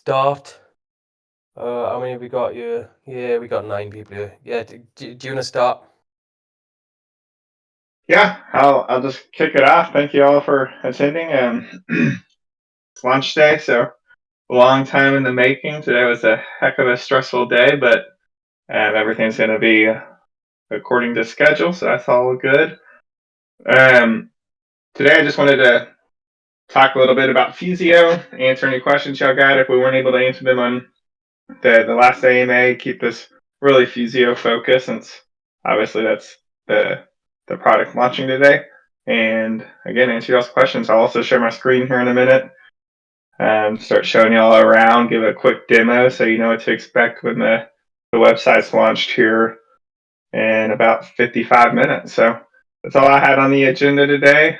start. How many have we got here? Yeah, we got 9 people here. Yeah, do you want to start? Yeah, I'll just kick it off. Thank you all for attending. It's launch day, so a long time in the making. Today was a heck of a stressful day, but everything's going to be according to schedule, so that's all good. Today I just wanted to talk a little bit about Fusio, answer any questions y'all got if we weren't able to answer them on the last AMA. Keep this really Fusio focused, since obviously that's the product launching today. And again, answer y'all's questions. I'll also share my screen here in a minute and start showing y'all around, give a quick demo so you know what to expect when the website's launched here in about 55 minutes. So that's all I had on the agenda today.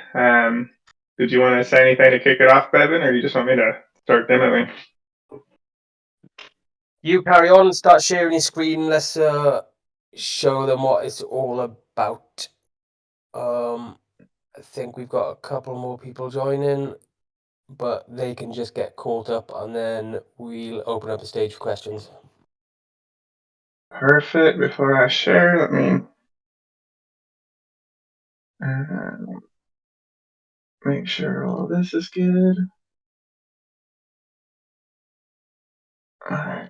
Did you want to say anything to kick it off, Bevan, or you just want me to start demoing? You carry on and start sharing your screen. Let's show them what it's all about. I think we've got a couple more people joining, but they can just get caught up and then we'll open up the stage for questions. Perfect. Before I share, let me make sure all this is good. All right.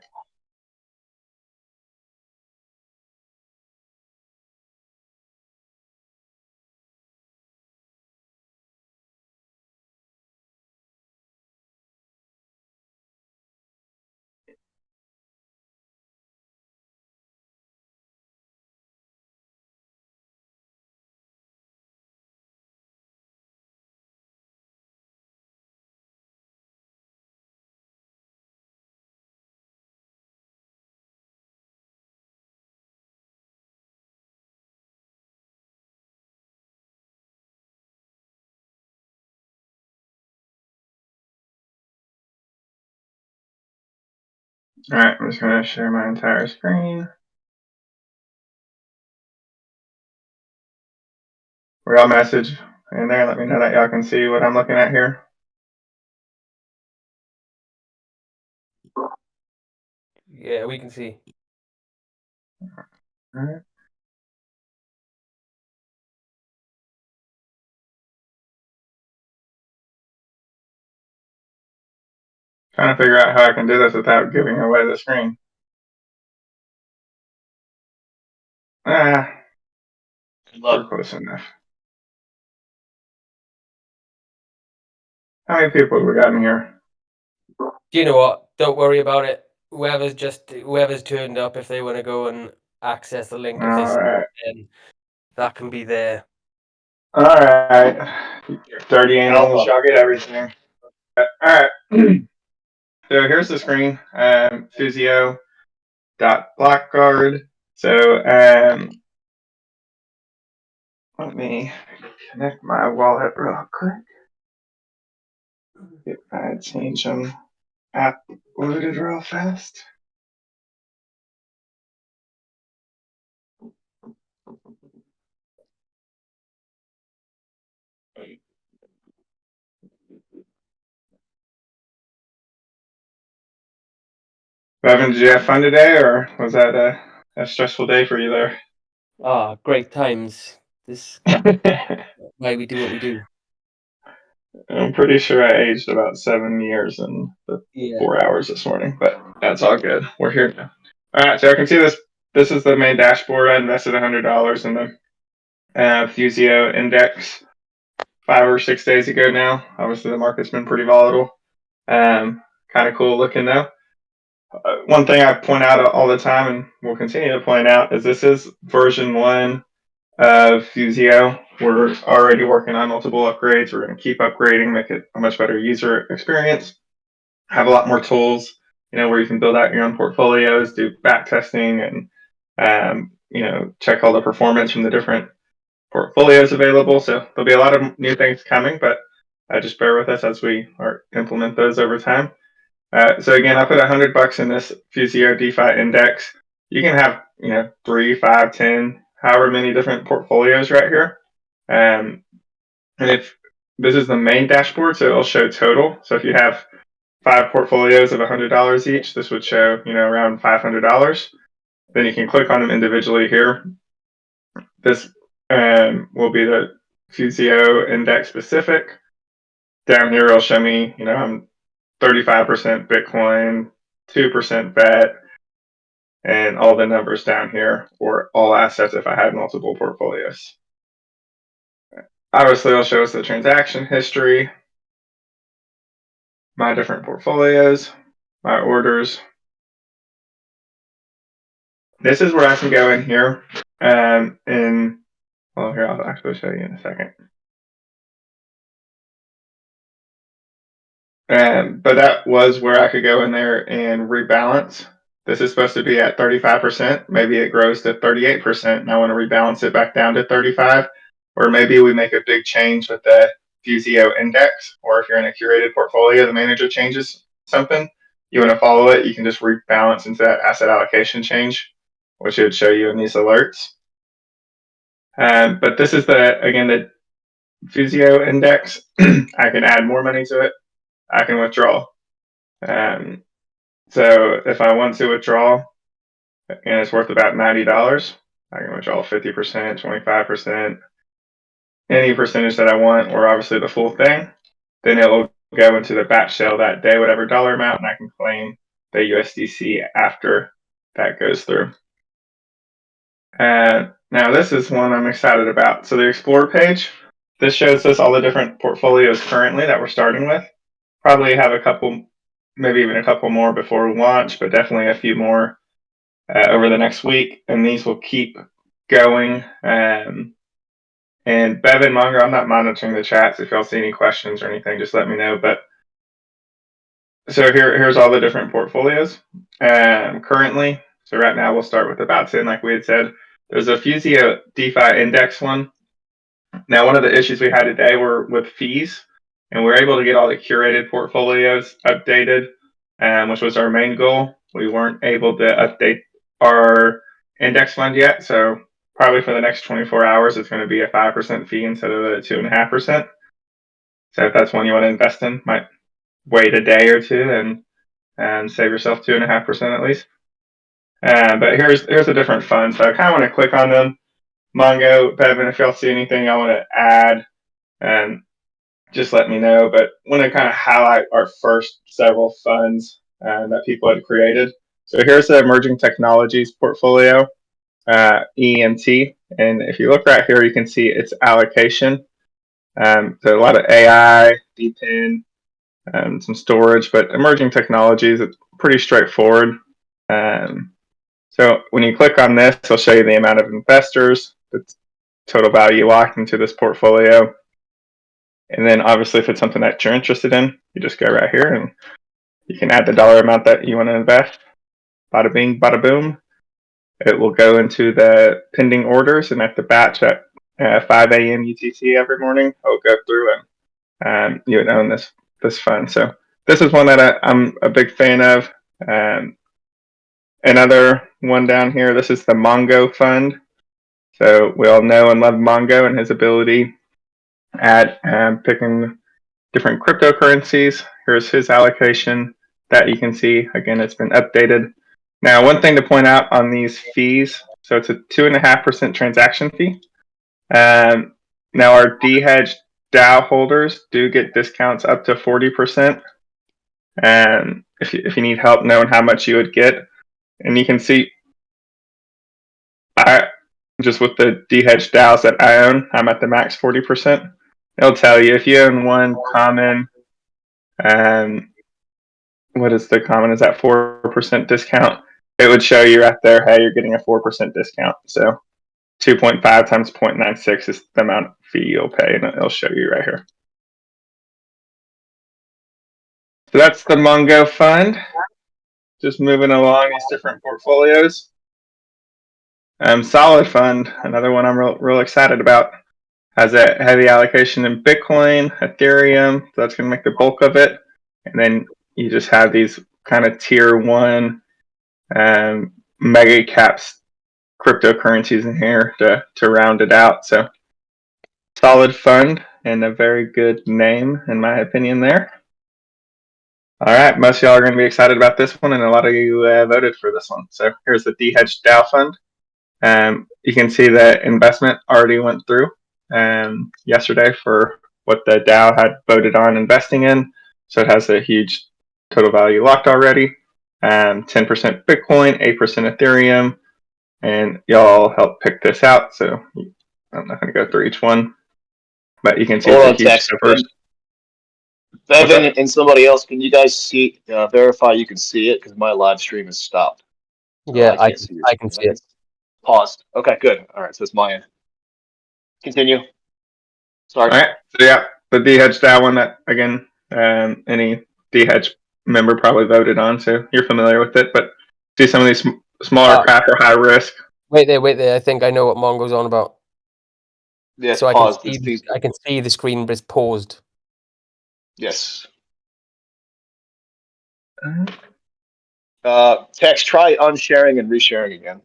All right, I'm just going to share my entire screen. Or y'all message in there. Let me know that y'all can see what I'm looking at here. Yeah, we can see. All right. Trying to figure out how I can do this without giving away the screen. We're close enough. How many people have we got in here? Do you know what? Don't worry about it. Whoever's turned up, if they want to go and access the link of this, then that can be there. All right. Dirty animals, y'all get everything. All right. So here's the screen. Fusio.BlockGuard. So let me connect my wallet real quick. Get my change them app loaded real fast. Bevan, did you have fun today, or was that a stressful day for you there? Great times. This why we do what we do. I'm pretty sure I aged about 7 years in the 4 hours this morning, but that's all good. We're here now. All right, so I can see this. This is the main dashboard. I invested $100 in the Fusio index 5 or 6 days ago now. Obviously, the market's been pretty volatile. Kind of cool looking though. One thing I point out all the time, and will continue to point out, is this is version 1 of Fusio. We're already working on multiple upgrades. We're going to keep upgrading, make it a much better user experience, have a lot more tools, where you can build out your own portfolios, do back testing, and check all the performance from the different portfolios available. So there'll be a lot of new things coming, but just bear with us as we implement those over time. So again, I put $100 in this Fusio DeFi index. You can have 3, 5, 10, however many different portfolios right here. And if this is the main dashboard, so it'll show total. So if you have 5 portfolios of $100 each, this would show, around $500. Then you can click on them individually here. This will be the Fusio index specific. Down here, it'll show me, I'm 35% Bitcoin, 2% BET, and all the numbers down here for all assets if I had multiple portfolios. Obviously, it'll show us the transaction history, my different portfolios, my orders. This is where I can go in here here, I'll actually show you in a second. But that was where I could go in there and rebalance. This is supposed to be at 35%. Maybe it grows to 38%, and I want to rebalance it back down to 35. Or maybe we make a big change with the Fusio index, or if you're in a curated portfolio, the manager changes something, you want to follow it, you can just rebalance into that asset allocation change, which it would show you in these alerts. But this is the Fusio index. I can add more money to it. I can withdraw. So if I want to withdraw, and it's worth about $90, I can withdraw 50%, 25%, any percentage that I want, or obviously the full thing. Then it will go into the batch sale that day, whatever dollar amount, and I can claim the USDC after that goes through. Now this is one I'm excited about. So the Explore page, this shows us all the different portfolios currently that we're starting with. Probably have a couple, maybe even a couple more before launch, but definitely a few more over the next week, and these will keep going. And Bev and Mongo, I'm not monitoring the chats. If y'all see any questions or anything, just let me know. But so here's all the different portfolios currently. So right now we'll start with about 10, like we had said. There's a Fusio DeFi index one. Now, one of the issues we had today were with fees, and we were able to get all the curated portfolios updated, which was our main goal. We weren't able to update our index fund yet, so probably for the next 24 hours, it's going to be a 5% fee instead of the 2.5%. So if that's one you want to invest in, might wait a day or two and save yourself 2.5% at least. But here's a different fund, so I kind of want to click on them. Mongo, Bevan, if y'all see anything I want to add, just let me know. But I want to kind of highlight our first several funds that people had created. So here's the emerging technologies portfolio, EMT. And if you look right here, you can see its allocation. So a lot of AI, DePIN, some storage, but emerging technologies, it's pretty straightforward. So when you click on this, it'll show you the amount of investors, the total value locked into this portfolio. And then obviously if it's something that you're interested in, you just go right here and you can add the dollar amount that you want to invest. Bada bing, bada boom. It will go into the pending orders, and at the batch at 5 a.m. UTC every morning, it'll go through and you would own this fund. So this is one that I'm a big fan of. Another one down here, this is the Mongo fund. So we all know and love Mongo and his ability at picking different cryptocurrencies. Here's his allocation that you can see. Again, it's been updated. Now, one thing to point out on these fees, so it's a 2.5% transaction fee. Now, our D-Hedge DAO holders do get discounts up to 40%. And if you need help knowing how much you would get, and you can see, just with the D-Hedge DAOs that I own, I'm at the max 40%. It'll tell you if you own one common, what is the common? Is that 4% discount? It would show you right there, hey, you're getting a 4% discount. So 2.5 times 0.96 is the amount of fee you'll pay, and it'll show you right here. So that's the Mongo fund. Just moving along these different portfolios. Solid Fund, another one I'm real excited about, has a heavy allocation in Bitcoin, Ethereum. So that's going to make the bulk of it. And then you just have these kind of tier one mega caps cryptocurrencies in here to round it out. So solid fund and a very good name in my opinion there. All right, most of y'all are going to be excited about this one, and a lot of you voted for this one. So here's the de-hedged DAO fund. You can see the investment already went through yesterday for what the DAO had voted on investing in. So it has a huge total value locked already. 10% Bitcoin, 8% Ethereum, and y'all helped pick this out. So I'm not going to go through each one, but you can see it's a huge diverse. Bevan and somebody else, can you guys see verify you can see it, because my live stream is stopped. So yeah, I can see it. Paused. Okay, good. All right, so it's my end. Continue. Sorry. All right. So yeah, the de-hedged DAO one that again, any de-hedged member probably voted on, so you're familiar with it. But see some of these smaller crap or high risk. Wait there. I think I know what Mongo's on about. Yeah, so paused. I can see the screen, but it's paused. Yes. Text, try unsharing and resharing again.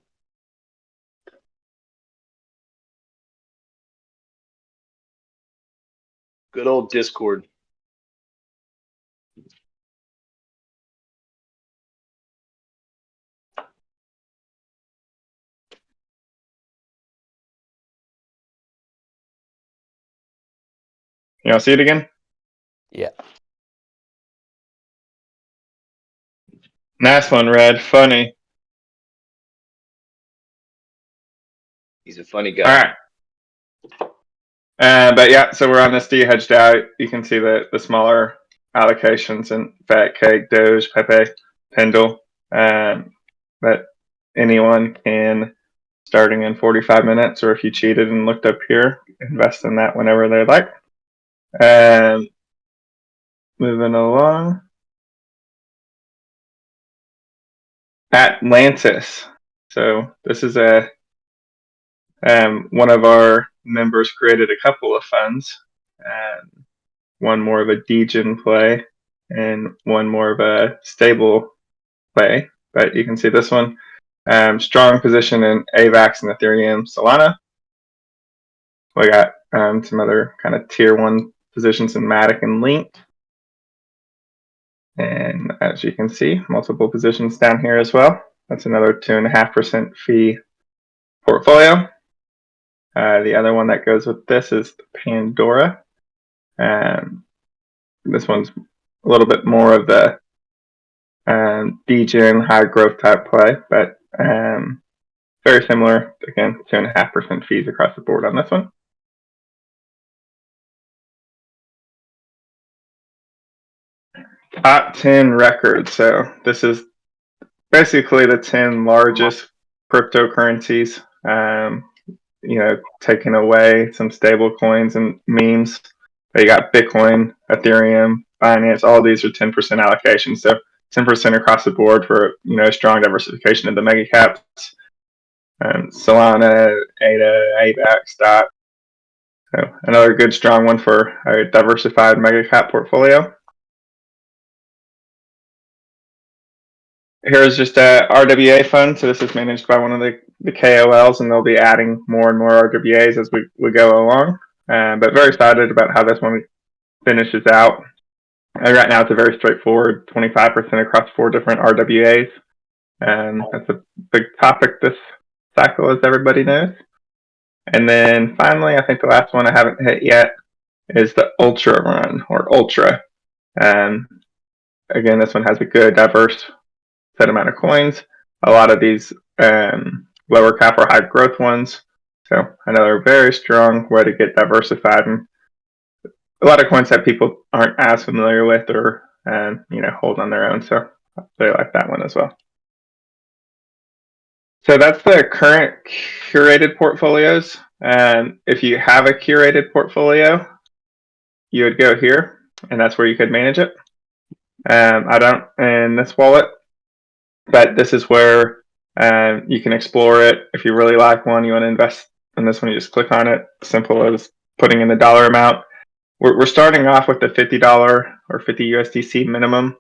Good old Discord. You want to see it again? Yeah. Nice one, Red. Funny. He's a funny guy. All right. But yeah, so we're on this de-hedged DAO. You can see the smaller allocations in Fat Cake, Doge, Pepe, Pendle. But anyone can, starting in 45 minutes, or if you cheated and looked up here, invest in that whenever they like. Moving along. Atlantis. So this is one of our members created a couple of funds. One more of a degen play and one more of a stable play. But you can see this one. Strong position in AVAX and Ethereum Solana. We got some other kind of tier 1 positions in Matic and Link. And as you can see, multiple positions down here as well. That's another 2.5% fee portfolio. The other one that goes with this is Pandora. This one's a little bit more of the degen high growth type play, but very similar. Again, 2.5% fees across the board on this one. Top 10 records. So this is basically the 10 largest cryptocurrencies. Taking away some stable coins and memes. You got Bitcoin, Ethereum, Binance. All these are 10% allocations. So 10% across the board for strong diversification of the mega caps. Solana, ADA, AVAX, DOT. So another good strong one for a diversified mega cap portfolio. Here's just a RWA fund. So this is managed by one of the KOLs, and they'll be adding more and more RWAs as we go along. But very excited about how this one finishes out. Right now, it's a very straightforward 25% across 4 different RWAs. That's a big topic this cycle, as everybody knows. And then finally, I think the last one I haven't hit yet is the Ultra Run, or Ultra. Again, this one has a good, diverse set amount of coins. A lot of these lower cap or high growth ones. So another very strong way to get diversified, and a lot of coins that people aren't as familiar with or hold on their own. So they like that one as well. So that's the current curated portfolios. If you have a curated portfolio, you would go here, and that's where you could manage it. I don't in this wallet, but this is where you can explore it. If you really like one, you want to invest in this one, you just click on it. Simple as putting in the dollar amount. We're starting off with the $50 or 50 USDC minimum,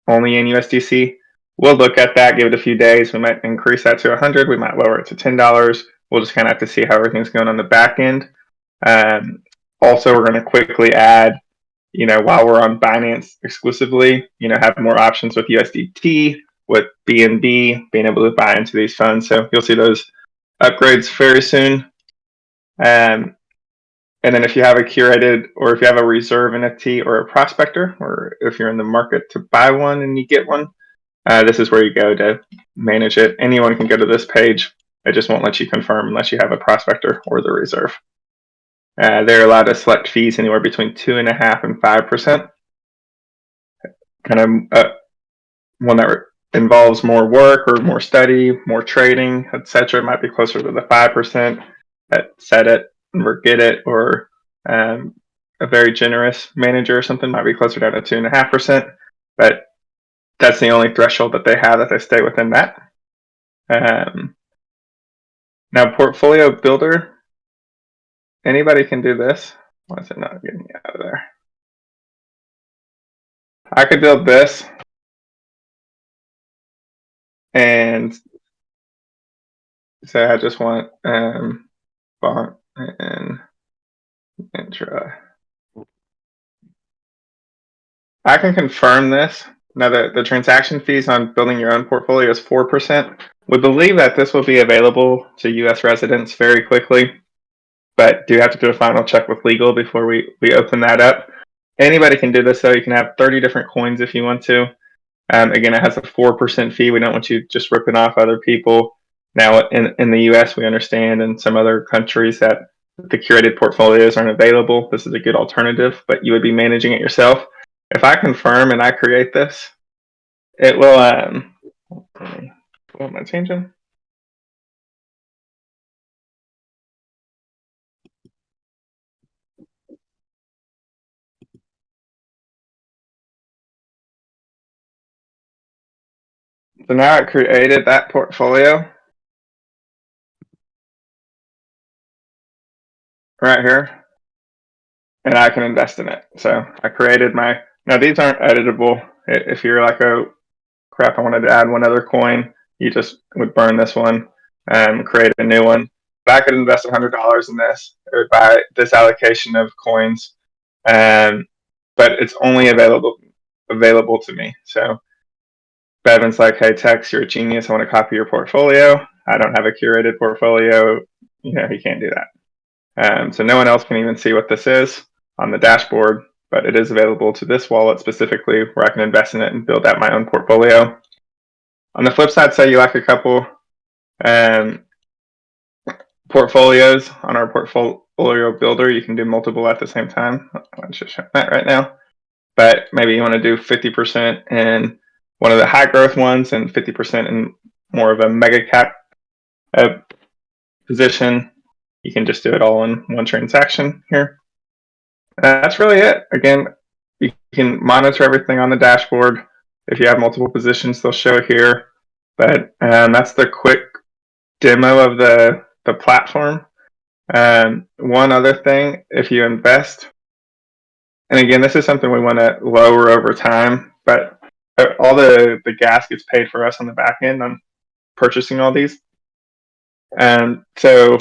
only in USDC. We'll look at that, give it a few days. We might increase that to 100. We might lower it to $10. We'll just kind of have to see how everything's going on the back end. Also, we're going to quickly add while we're on Binance exclusively, have more options with USDT, with BNB, being able to buy into these funds. So you'll see those upgrades very soon. And then if you have a curated, or if you have a reserve NFT or a prospector, or if you're in the market to buy one and you get one, this is where you go to manage it. Anyone can go to this page. It just won't let you confirm unless you have a prospector or the reserve. They're allowed to select fees anywhere between 2.5% and 5%. Kind of one that involves more work or more study, more trading, etc. Might be closer to the 5% that set it and forget it, or a very generous manager or something might be closer down to 2.5%. But that's the only threshold that they have, that they stay within that. Now, portfolio builder, anybody can do this. Why is it not getting me out of there? I could build this, and so I just want font and intro. I can confirm this. Now, the transaction fees on building your own portfolio is 4%. We believe that this will be available to U.S. residents very quickly, but do have to do a final check with legal before we open that up. Anybody can do this, though. You can have 30 different coins if you want to. Again, it has a 4% fee. We don't want you just ripping off other people. Now, in the U.S., we understand in some other countries that the curated portfolios aren't available. This is a good alternative, but you would be managing it yourself. If I confirm and I create this, it will, what am I changing? So now I created that portfolio right here, and I can invest in it. So I created now these aren't editable. If you're like, oh crap, I wanted to add one other coin, you just would burn this one and create a new one. But I could invest $100 in this, or buy this allocation of coins, but it's only available to me. So Bevan's like, hey, Tex, you're a genius. I want to copy your portfolio. I don't have a curated portfolio. He can't do that. So no one else can even see what this is on the dashboard, but it is available to this wallet specifically, where I can invest in it and build out my own portfolio. On the flip side, say you like a couple portfolios on our portfolio builder, you can do multiple at the same time. I'm just showing that right now. But maybe you want to do 50% in one of the high growth ones and 50% in more of a mega cap position. You can just do it all in one transaction here. That's really it. Again, you can monitor everything on the dashboard. If you have multiple positions, they'll show here. But that's the quick demo of the platform. One other thing, if you invest, and again, this is something we want to lower over time, but all the gas gets paid for us on the back end on purchasing all these. So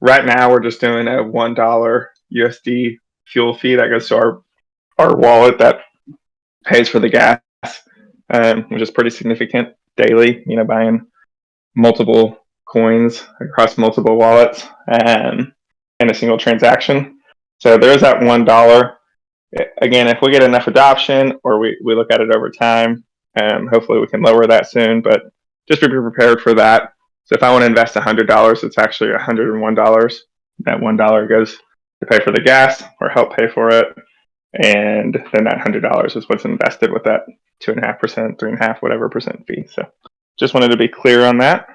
right now we're just doing a $1 USD fuel fee that goes to our wallet that pays for the gas, which is pretty significant daily, buying multiple coins across multiple wallets in a single transaction. So there's that $1. Again, if we get enough adoption, or we look at it over time, hopefully we can lower that soon, but just be prepared for that. So if I want to invest $100, it's actually $101. That $1 goes to pay for the gas or help pay for it. And then that $100 is what's invested with that 2.5%, 3.5%, whatever percent fee. So just wanted to be clear on that.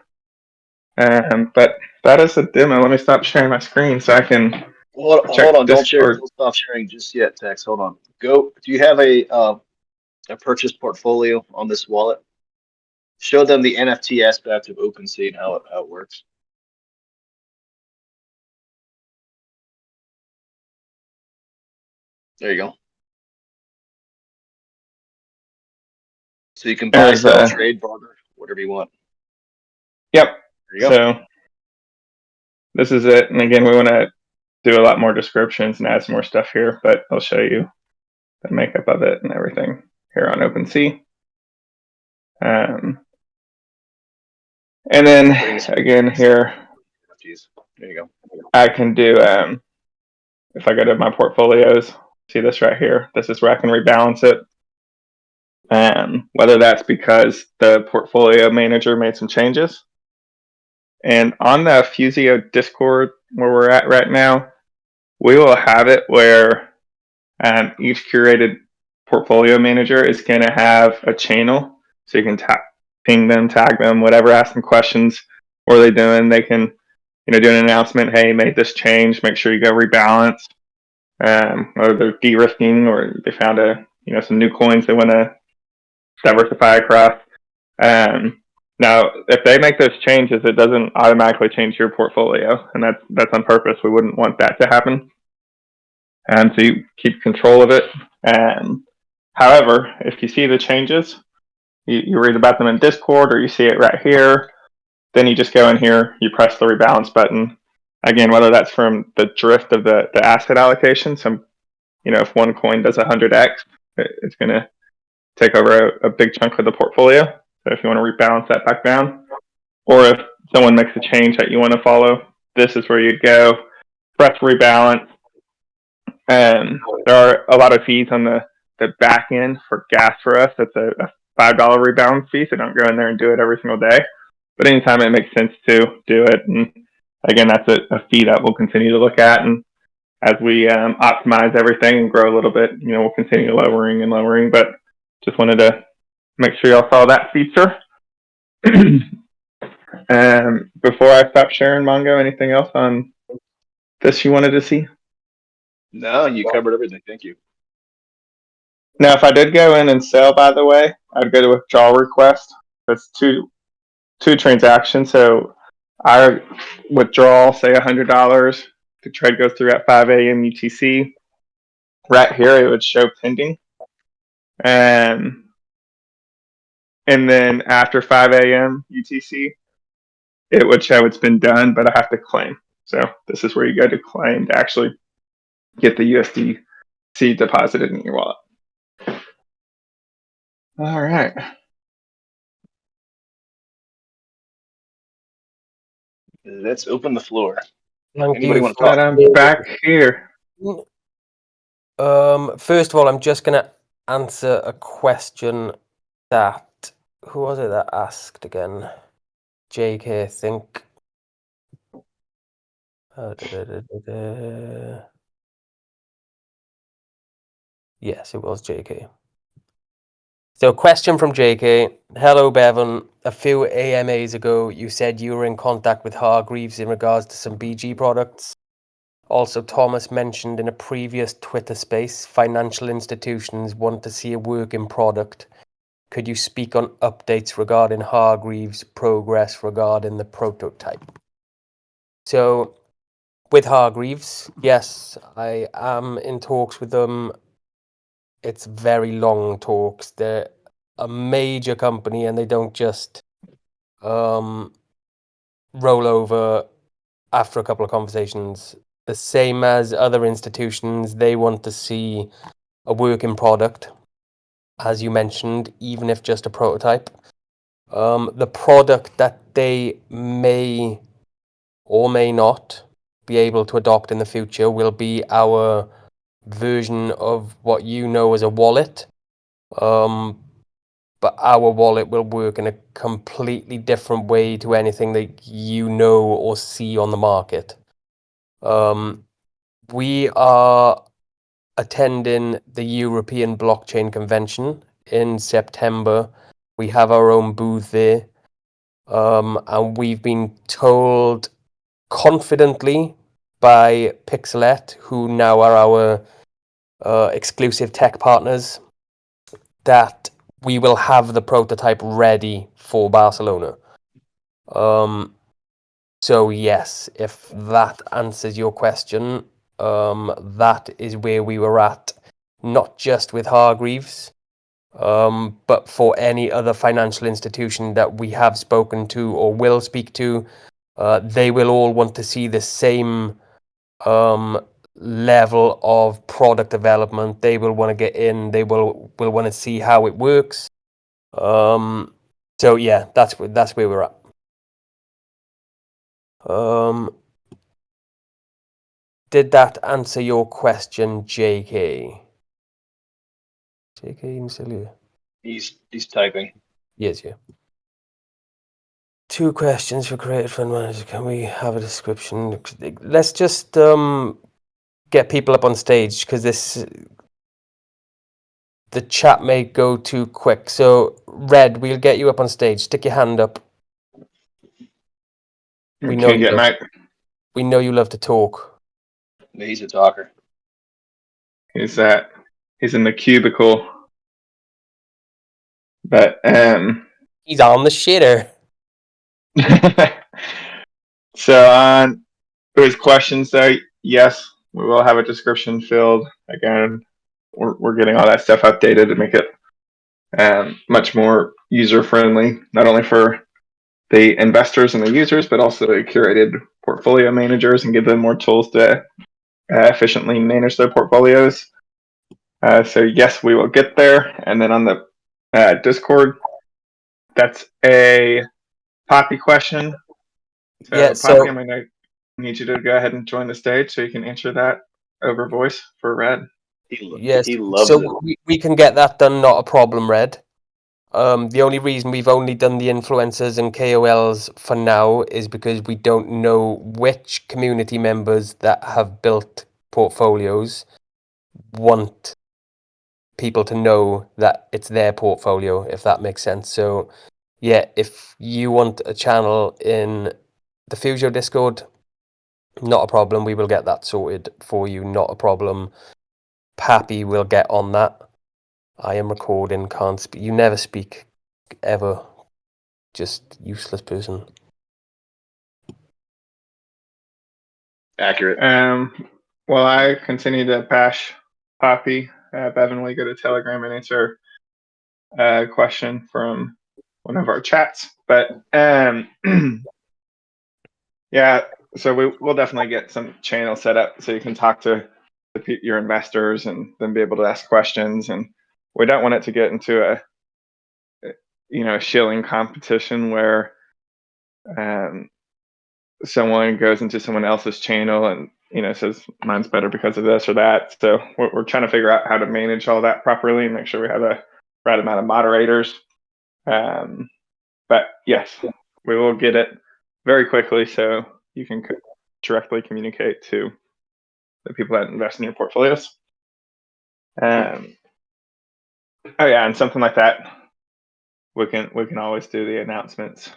But that is a demo. Let me stop sharing my screen so I can. Hold on, don't stop sharing just yet, Tex. Hold on. Do you have a purchase portfolio on this wallet? Show them the NFT aspect of OpenSea and how it works. There you go. So you can buy, sell, trade, barter, whatever you want. Yep. There you go. So this is it. And again, we want to do a lot more descriptions and add some more stuff here, but I'll show you the makeup of it and everything here on OpenSea. And then again here, there you go. I can do, if I go to my portfolios, see this right here, this is where I can rebalance it. Whether that's because the portfolio manager made some changes. And on the Fusio Discord where we're at right now, we will have it where each curated portfolio manager is going to have a channel. So you can ping them, tag them, whatever, ask them questions. What are they doing? They can, do an announcement. Hey, made this change. Make sure you go rebalance. Or they're de-risking, or they found some new coins they want to diversify across. Now, if they make those changes, it doesn't automatically change your portfolio, and that's on purpose. We wouldn't want that to happen. So you keep control of it. However, if you see the changes, you read about them in Discord, or you see it right here, then you just go in here, you press the rebalance button. Again, whether that's from the drift of the asset allocation, if one coin does 100x, it's going to take over a big chunk of the portfolio. So if you want to rebalance that back down, or if someone makes a change that you want to follow, this is where you'd go, press rebalance. There are a lot of fees on the back end for gas for us. That's a $5 rebalance fee, so don't go in there and do it every single day. But anytime it makes sense to do it, and again, that's a fee that we'll continue to look at. And as we optimize everything and grow a little bit, we'll continue lowering and lowering. But just wanted to make sure y'all saw that feature. Before I stop sharing, Mongo, anything else on this you wanted to see? No, you covered everything. Thank you. Now, if I did go in and sell, by the way, I'd go to withdrawal request. That's two transactions. So I withdraw, say $100. The trade goes through at 5 a.m. UTC. Right here, it would show pending. And then after 5 a.m. UTC, it would show it's been done, but I have to claim. So this is where you go to claim to actually get the USDC deposited in your wallet. All right. Let's open the floor. Anybody want to talk? I'm back here. First of all, I'm just going to answer a question that, who was it that asked again? JK, I think. Yes, it was JK. So, question from JK. Hello, Bevan. A few AMAs ago, you said you were in contact with Hargreaves in regards to some BG products. Also, Thomas mentioned in a previous Twitter space, financial institutions want to see a working product. Could you speak on updates regarding Hargreaves' progress regarding the prototype? So, with Hargreaves, yes, I am in talks with them. It's very long talks. They're a major company and they don't just roll over after a couple of conversations. The same as other institutions, they want to see a working product, as you mentioned, even if just a prototype. The product that they may or may not be able to adopt in the future will be our version of what you know as a wallet. But our wallet will work in a completely different way to anything that you know or see on the market. We are attending the European Blockchain Convention in September. We have our own booth there. And we've been told confidently by Pixelet, who now are our exclusive tech partners, that we will have the prototype ready for Barcelona. So yes, if that answers your question, that is where we were at, not just with Hargreaves, but for any other financial institution that we have spoken to or will speak to, they will all want to see the same level of product development. They will want to get in. They will want to see how it works. So yeah, that's where we're at. Did that answer your question, JK? JK, even still here? He's typing. Yes, yeah. 2 questions for creative fund manager. Can we have a description? Let's just get people up on stage, because the chat may go too quick. So Red, we'll get you up on stage. Stick your hand up. We know you love to talk. He's a talker. He's in the cubicle. But he's on the shitter. So on those questions though, yes, we will have a description field. Again, we're getting all that stuff updated to make it much more user friendly, not only for the investors and the users, but also the curated portfolio managers, and give them more tools to efficiently manage their portfolios. So yes, we will get there. And then on the Discord, that's a Poppy question. So Yeah, Poppy, I'm going to need you to go ahead and join the stage so you can answer that over voice for Red. Yes, he loves it. We can get that done, not a problem, Red. The only reason we've only done the influencers and KOLs for now is because we don't know which community members that have built portfolios want people to know that it's their portfolio, if that makes sense. So yeah, if you want a channel in the Fusio Discord, not a problem. We will get that sorted for you, not a problem. Pappy will get on that. I am recording, can't speak. You never speak, ever. Just useless person. Accurate. Well, I continue to bash Poppy. Bevan, will you go to Telegram and answer a question from one of our chats? But yeah, so we'll definitely get some channel set up so you can talk to your investors and then be able to ask questions. And we don't want it to get into a shilling competition where someone goes into someone else's channel and says mine's better because of this or that. So we're trying to figure out how to manage all that properly and make sure we have the right amount of moderators. But yes, we will get it very quickly so you can directly communicate to the people that invest in your portfolios. Oh yeah, and something like that, we can always do the announcements.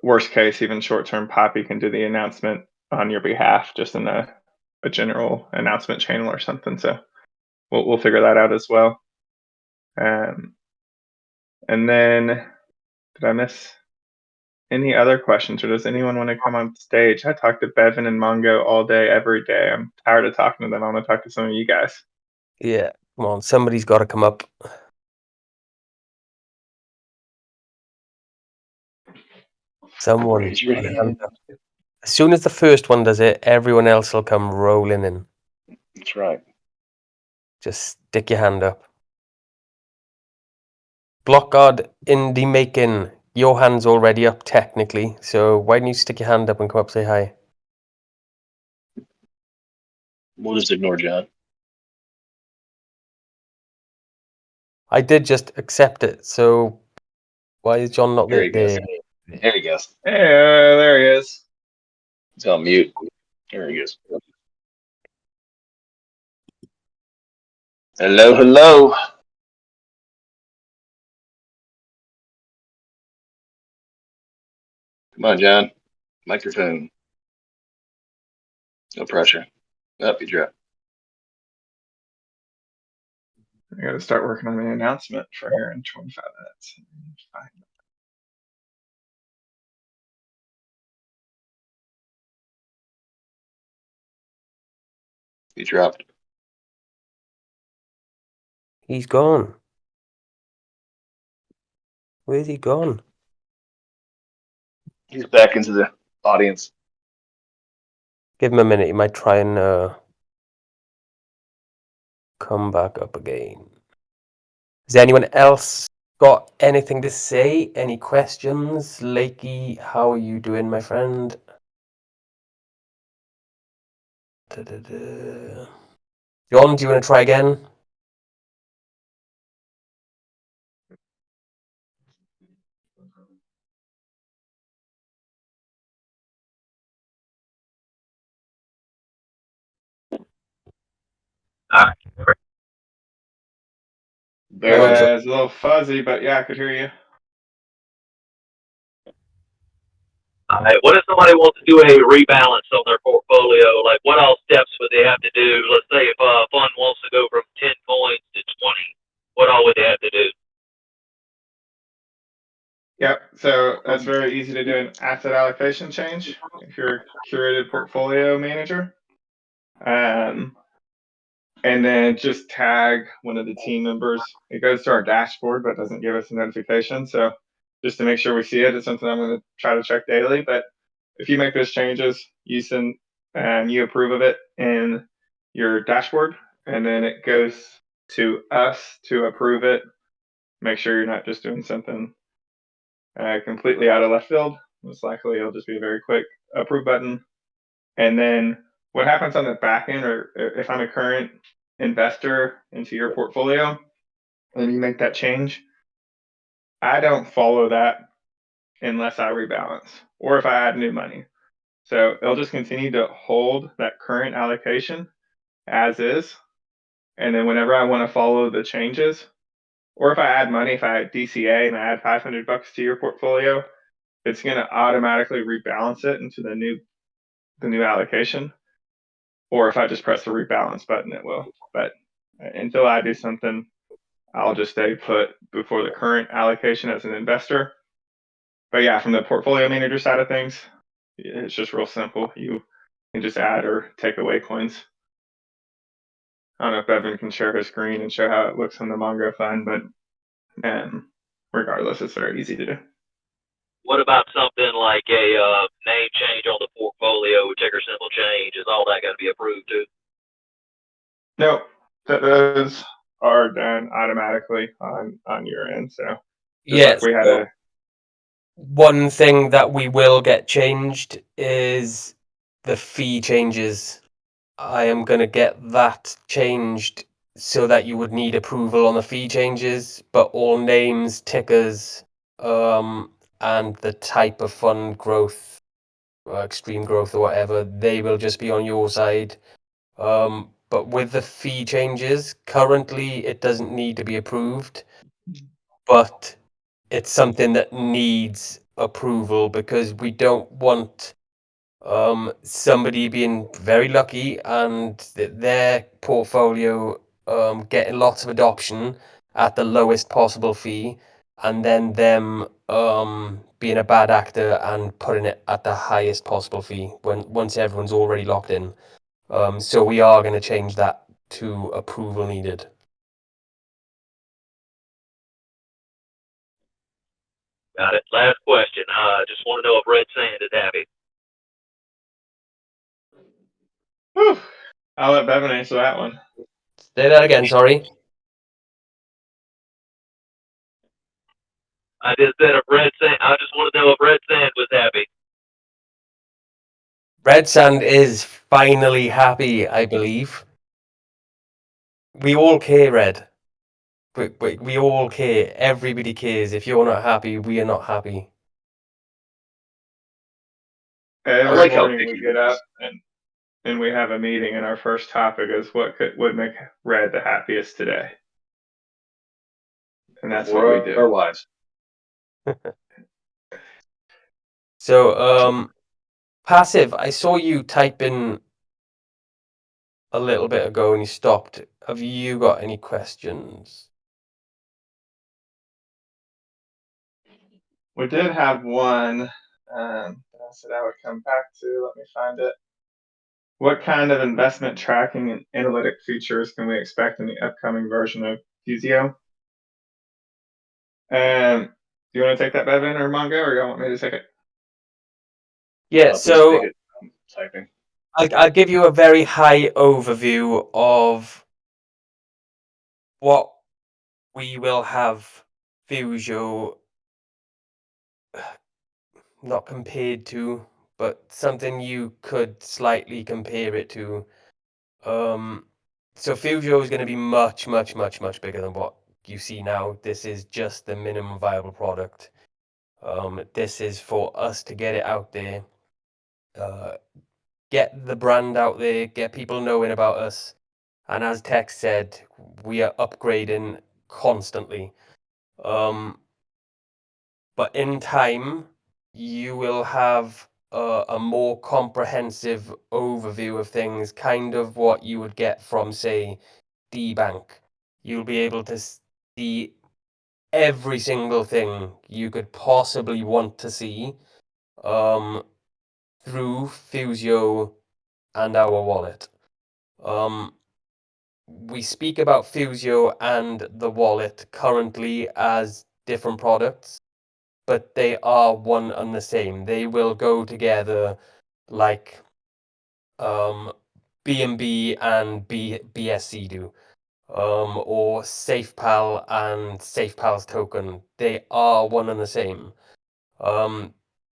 Worst case, even short term, Poppy can do the announcement on your behalf, just in a general announcement channel or something. So we'll figure that out as well. And then, did I miss any other questions, or does anyone want to come on stage? I talk to Bevan and Mongo all day, every day. I'm tired of talking to them. I want to talk to some of you guys. Yeah, come on, somebody's got to come up. Someone. As soon as the first one does it, everyone else will come rolling in. That's right. Just stick your hand up. BlockGuard in the making. Your hand's already up technically, so why don't you stick your hand up and come up and say hi? We'll just ignore John. I did just accept it, so why is John not there? There he goes. Hey, there he is. He's on mute. There he goes. Hello, hello. Come on, John. Microphone. No pressure. Up you drop. I got to start working on the announcement for here in 25 minutes. He dropped. He's gone. Where's he gone? He's back into the audience. Give him a minute. He might try and come back up again. Has anyone else got anything to say? Any questions? Lakey, how are you doing, my friend? John, do you want to try again? There was a little fuzzy, but yeah, I could hear you. All right. What if somebody wants to do a rebalance on their portfolio? Like, what all steps would they have to do? Let's say if a fund wants to go from 10 coins to 20, what all would they have to do? Yep. So that's very easy to do an asset allocation change if you're a curated portfolio manager. And then just tag one of the team members. It goes to our dashboard, but doesn't give us a notification. So just to make sure we see it, it's something I'm going to try to check daily. But if you make those changes, you send and you approve of it in your dashboard, and then it goes to us to approve it. Make sure you're not just doing something completely out of left field. Most likely, it'll just be a very quick approve button. And then what happens on the back end, or if I'm a current investor into your portfolio and you make that change, I don't follow that unless I rebalance or if I add new money. So it'll just continue to hold that current allocation as is. And then whenever I want to follow the changes, or if I add money, if I add DCA and I add $500 to your portfolio, it's going to automatically rebalance it into the new allocation. Or if I just press the rebalance button, it will. But until I do something, I'll just stay put before the current allocation as an investor. But yeah, from the portfolio manager side of things, it's just real simple. You can just add or take away coins. I don't know if Evan can share his screen and show how it looks on the Mongo fund, but regardless, it's very easy to do. What about something like a name change on the portfolio, ticker symbol change? Is all that got to be approved too? No, those are done automatically on your end. So Yes. like we had one thing that we will get changed is the fee changes. I am going to get that changed so that you would need approval on the fee changes, but all names, tickers, and the type of fund growth, extreme growth or whatever, they will just be on your side. But with the fee changes, currently it doesn't need to be approved, but it's something that needs approval because we don't want somebody being very lucky and their portfolio getting lots of adoption at the lowest possible fee, and then them being a bad actor and putting it at the highest possible fee once everyone's already locked in. So we are going to change that to approval needed. Got it. Last question. Just want to know if Red Sand is happy. Whew. I'll let Bevan answer that one. Say that again, sorry. I just said if Red Sand. I just want to know if Red Sand was happy. Red Sand is finally happy, I believe. We all care, Red. We all care. Everybody cares. If you're not happy, we are not happy. Every like how morning picky we get he is. up and we have a meeting, and our first topic is what would make Red the happiest today, and that's what we do. Our wives. So, Passive, I saw you type in a little bit ago and you stopped. Have you got any questions? We did have one that I said I would come back to. Let me find it. What kind of investment tracking and analytic features can we expect in the upcoming version of Fusio? Do you want to take that, Bevan or Mongo, or you want me to take it? Yeah, Please so take it. I'm typing. I'll give you a very high overview of what we will have Fusio not compared to, but something you could slightly compare it to. So Fusio is going to be much bigger than what you see now. This is just the minimum viable product. This is for us to get it out there, get the brand out there, get people knowing about us. And as Tex said, we are upgrading constantly. But in time, you will have a more comprehensive overview of things, kind of what you would get from, say, D-Bank. You'll be able to see every single thing you could possibly want to see through Fusio and our wallet. We speak about Fusio and the wallet currently as different products, but they are one and the same. They will go together like BNB and BSC do, or SafePal and SafePal's token. They are one and the same.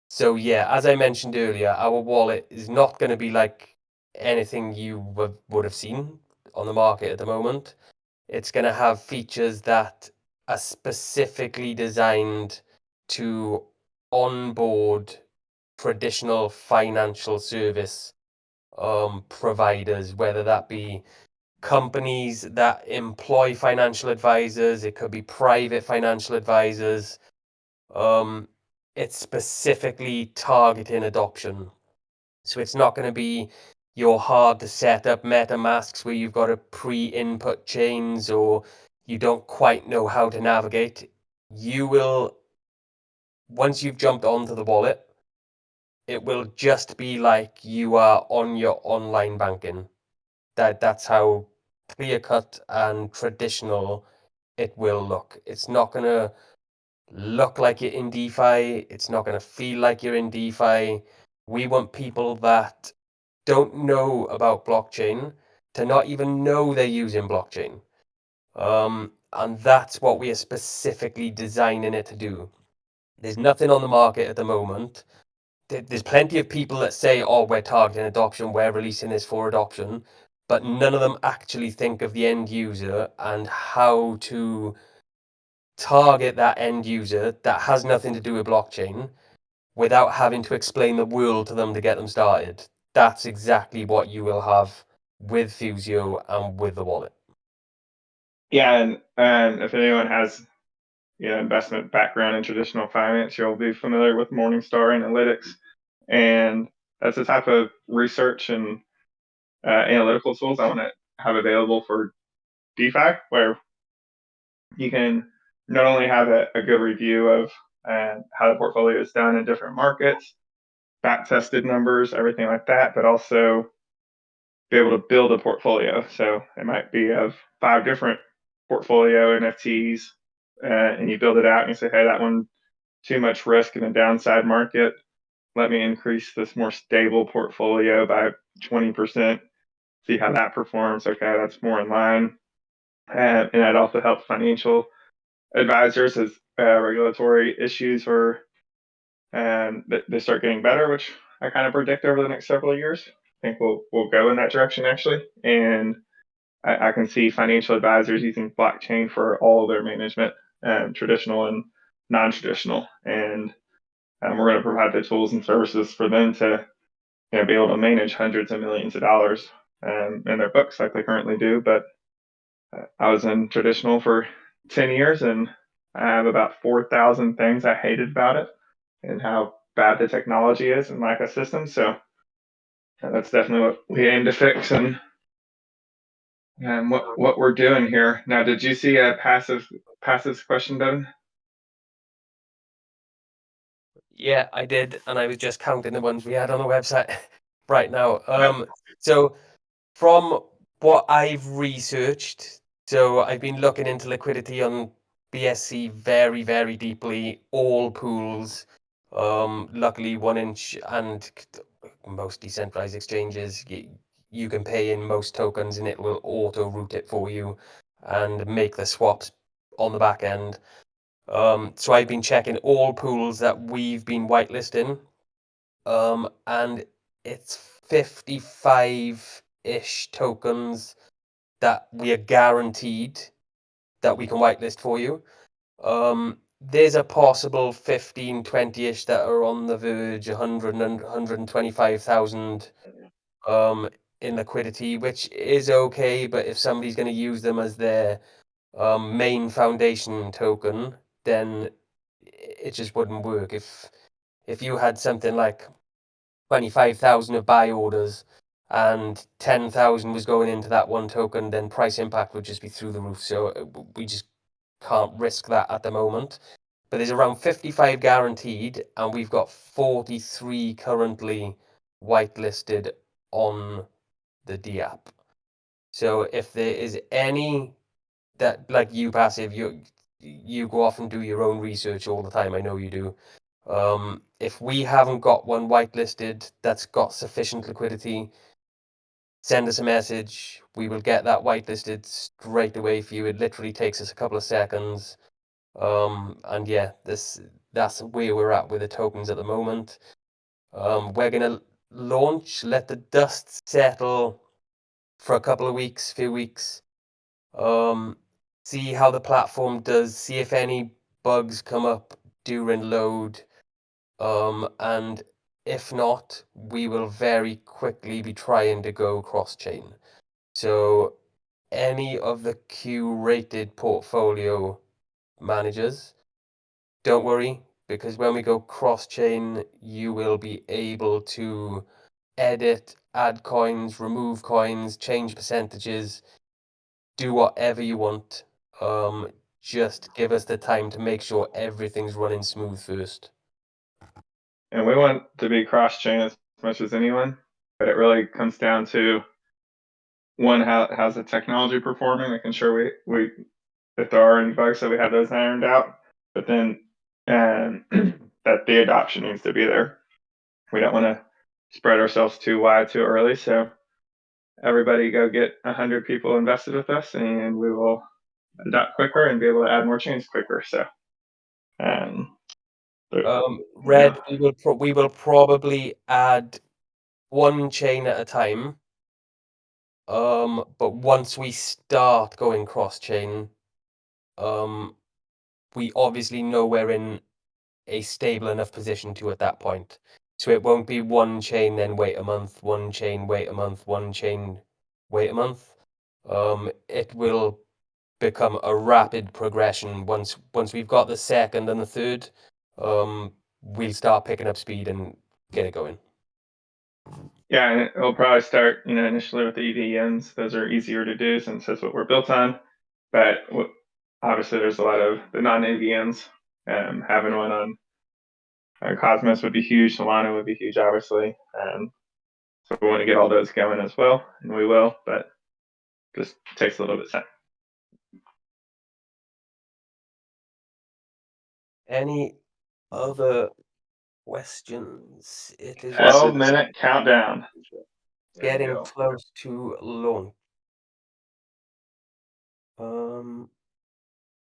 So yeah, as I mentioned earlier, our wallet is not going to be like anything you would have seen on the market at the moment. It's going to have features that are specifically designed to onboard traditional financial service providers, whether that be companies that employ financial advisors, it could be private financial advisors. It's specifically targeting adoption. So it's not going to be your hard to set up MetaMasks where you've got to pre-input chains or you don't quite know how to navigate. You will, once you've jumped onto the wallet, it will just be like you are on your online banking. That's how clear cut and traditional it will look. It's not going to look like you're in DeFi. It's not going to feel like you're in DeFi. We want people that don't know about blockchain to not even know they're using blockchain. And that's what we are specifically designing it to do. There's nothing on the market at the moment. There's plenty of people that say, oh, we're targeting adoption, we're releasing this for adoption, but none of them actually think of the end user and how to target that end user that has nothing to do with blockchain without having to explain the world to them to get them started. That's exactly what you will have with Fusio and with the wallet. Yeah, and if anyone has investment background in traditional finance, you'll be familiar with Morningstar Analytics, and that's the type of research and analytical tools I want to have available for DeFi, where you can not only have a good review of how the portfolio is done in different markets, back-tested numbers, everything like that, but also be able to build a portfolio. So it might be of 5 different portfolio NFTs, and you build it out and you say, hey, that one too much risk in the downside market. Let me increase this more stable portfolio by 20%. See how that performs. Okay, that's more in line. And that also helps financial advisors as regulatory issues or they start getting better, which I kind of predict over the next several years. I think we'll go in that direction actually, and I can see financial advisors using blockchain for all of their management, traditional and non-traditional, and we're going to provide the tools and services for them to be able to manage hundreds of millions of dollars in their books like they currently do. But I was in traditional for 10 years, and I have about 4,000 things I hated about it and how bad the technology is and lack of systems. So that's definitely what we aim to fix and what we're doing here. Now, did you see a passive question, Devin? Yeah, I did, and I was just counting the ones we had on the website right now. So from what I've researched, so I've been looking into liquidity on BSC very deeply, all pools. Luckily 1inch and most decentralized exchanges, you can pay in most tokens and it will auto route it for you and make the swaps on the back end. So I've been checking all pools that we've been whitelisting, and it's 55-ish tokens that we are guaranteed that we can whitelist for you. There's a possible 15, 20-ish that are on the verge, 100 and 125,000 in liquidity, which is okay, but if somebody's going to use them as their main foundation token, then it just wouldn't work. If you had something like 25,000 of buy orders and 10,000 was going into that one token, then price impact would just be through the roof. So we just can't risk that at the moment. But there's around 55 guaranteed, and we've got 43 currently whitelisted on the DApp. So if there is any that, like you passive, you go off and do your own research all the time. I know you do. If we haven't got one whitelisted that's got sufficient liquidity, send us a message. We will get that whitelisted straight away for you. It literally takes us a couple of seconds. And yeah, that's where we're at with the tokens at the moment. We're gonna launch, let the dust settle for a couple of weeks, few weeks. See how the platform does, see if any bugs come up during load. And if not, we will very quickly be trying to go cross-chain. So any of the curated portfolio managers, don't worry, because when we go cross-chain, you will be able to edit, add coins, remove coins, change percentages, do whatever you want. Just give us the time to make sure everything's running smooth first. And we want to be cross-chain as much as anyone, but it really comes down to one, how's the technology performing, making sure we if there are any bugs, so we have those ironed out. But then that the adoption needs to be there. We don't want to spread ourselves too wide too early. So everybody go get 100 people invested with us, and we will adopt quicker and be able to add more chains quicker. So, Red, we will probably add one chain at a time. But once we start going cross-chain, we obviously know we're in a stable enough position to at that point. So it won't be one chain, then wait a month, one chain, wait a month, one chain, wait a month. It will become a rapid progression once we've got the second and the third. We'll start picking up speed and get it going. Yeah, and it'll probably start, initially with the EVMs. Those are easier to do since that's what we're built on. But obviously, there's a lot of the non-AVMs. Having one on Cosmos would be huge. Solana would be huge, obviously. So we want to get all those going as well, and we will. But just takes a little bit of time. Any other questions? It is 12-minute countdown. getting close to launch.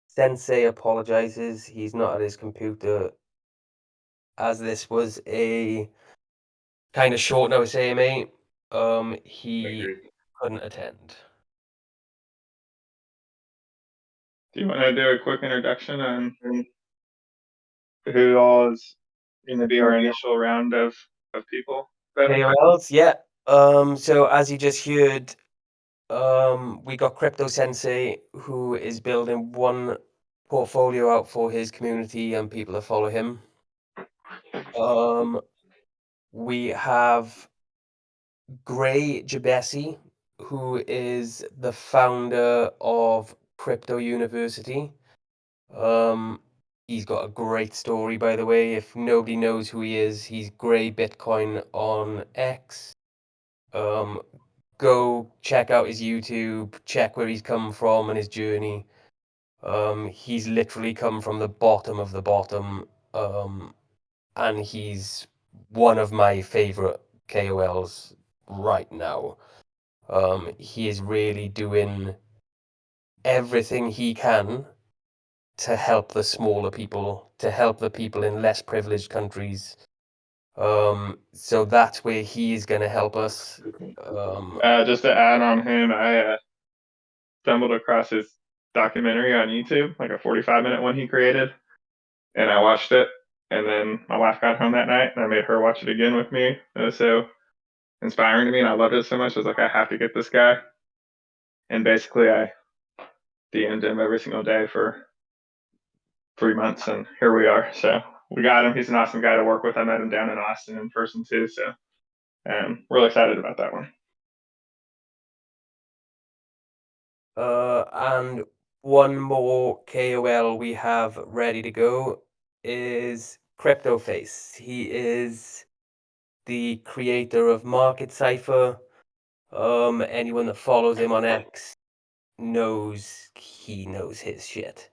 Sensei apologizes. He's not at his computer, as this was a kind of short notice AMA. He couldn't attend. Do you want to do a quick introduction on who all is going to be our initial round of people? KOLs, yeah. So as you just heard, we got Crypto Sensei, who is building one portfolio out for his community and people that follow him. We have Gray Jabesi, who is the founder of Crypto University. He's got a great story, by the way. If nobody knows who he is, he's Gray Bitcoin on X. Go check out his YouTube, check where he's come from and his journey. He's literally come from the bottom of the bottom, and he's one of my favorite KOLs right now. He is really doing everything he can to help the smaller people, to help the people in less privileged countries. So that's where he is going to help us. Just to add on him, I stumbled across his documentary on YouTube, like a 45-minute one he created, and I watched it. And then my wife got home that night, and I made her watch it again with me. It was so inspiring to me, and I loved it so much. I was like, I have to get this guy. And basically, I DM'd him every single day for 3 months, and here we are. So we got him. He's an awesome guy to work with. I met him down in Austin in person too. So really excited about that one. And one more KOL we have ready to go is CryptoFace. He is the creator of Market Cipher. Anyone that follows him on X knows he knows his shit.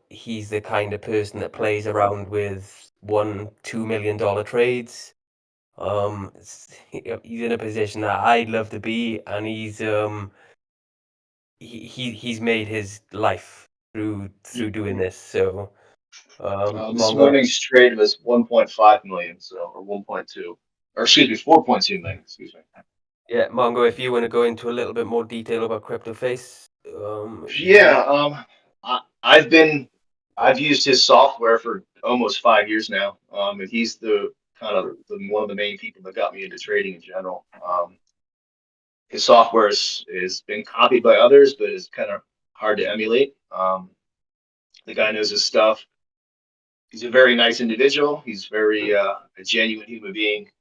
He's the kind of person that plays around with $1-2 million trades. He's in a position that I'd love to be, and he's made his life through doing this. So this morning's trade was 1.5 million, or 1.2, or excuse me, 4.2 million. Excuse me. Yeah, Mongo, if you want to go into a little bit more detail about CryptoFace. I've used his software for almost 5 years now, and he's the kind of one of the main people that got me into trading in general. His software is been copied by others, but it's kind of hard to emulate. The guy knows his stuff. He's a very nice individual. He's very a genuine human being.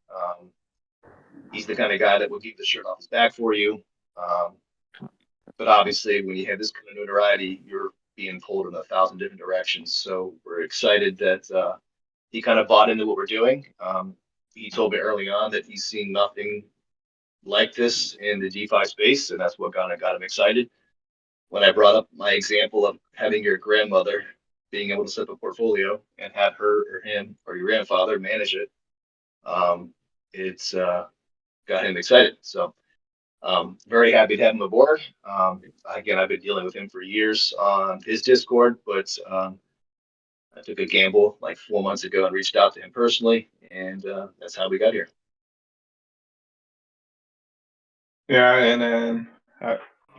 He's the kind of guy that will keep the shirt off his back for you. But obviously, when you have this kind of notoriety, you're being pulled in 1,000 different directions. So we're excited that he kind of bought into what we're doing. He told me early on that he's seen nothing like this in the DeFi space, and that's what kind of got him excited. When I brought up my example of having your grandmother being able to set up a portfolio and have her or him or your grandfather manage it, it's got him excited. So very happy to have him aboard. Again, I've been dealing with him for years on his Discord, but I took a gamble like 4 months ago and reached out to him personally, and that's how we got here. Yeah, and then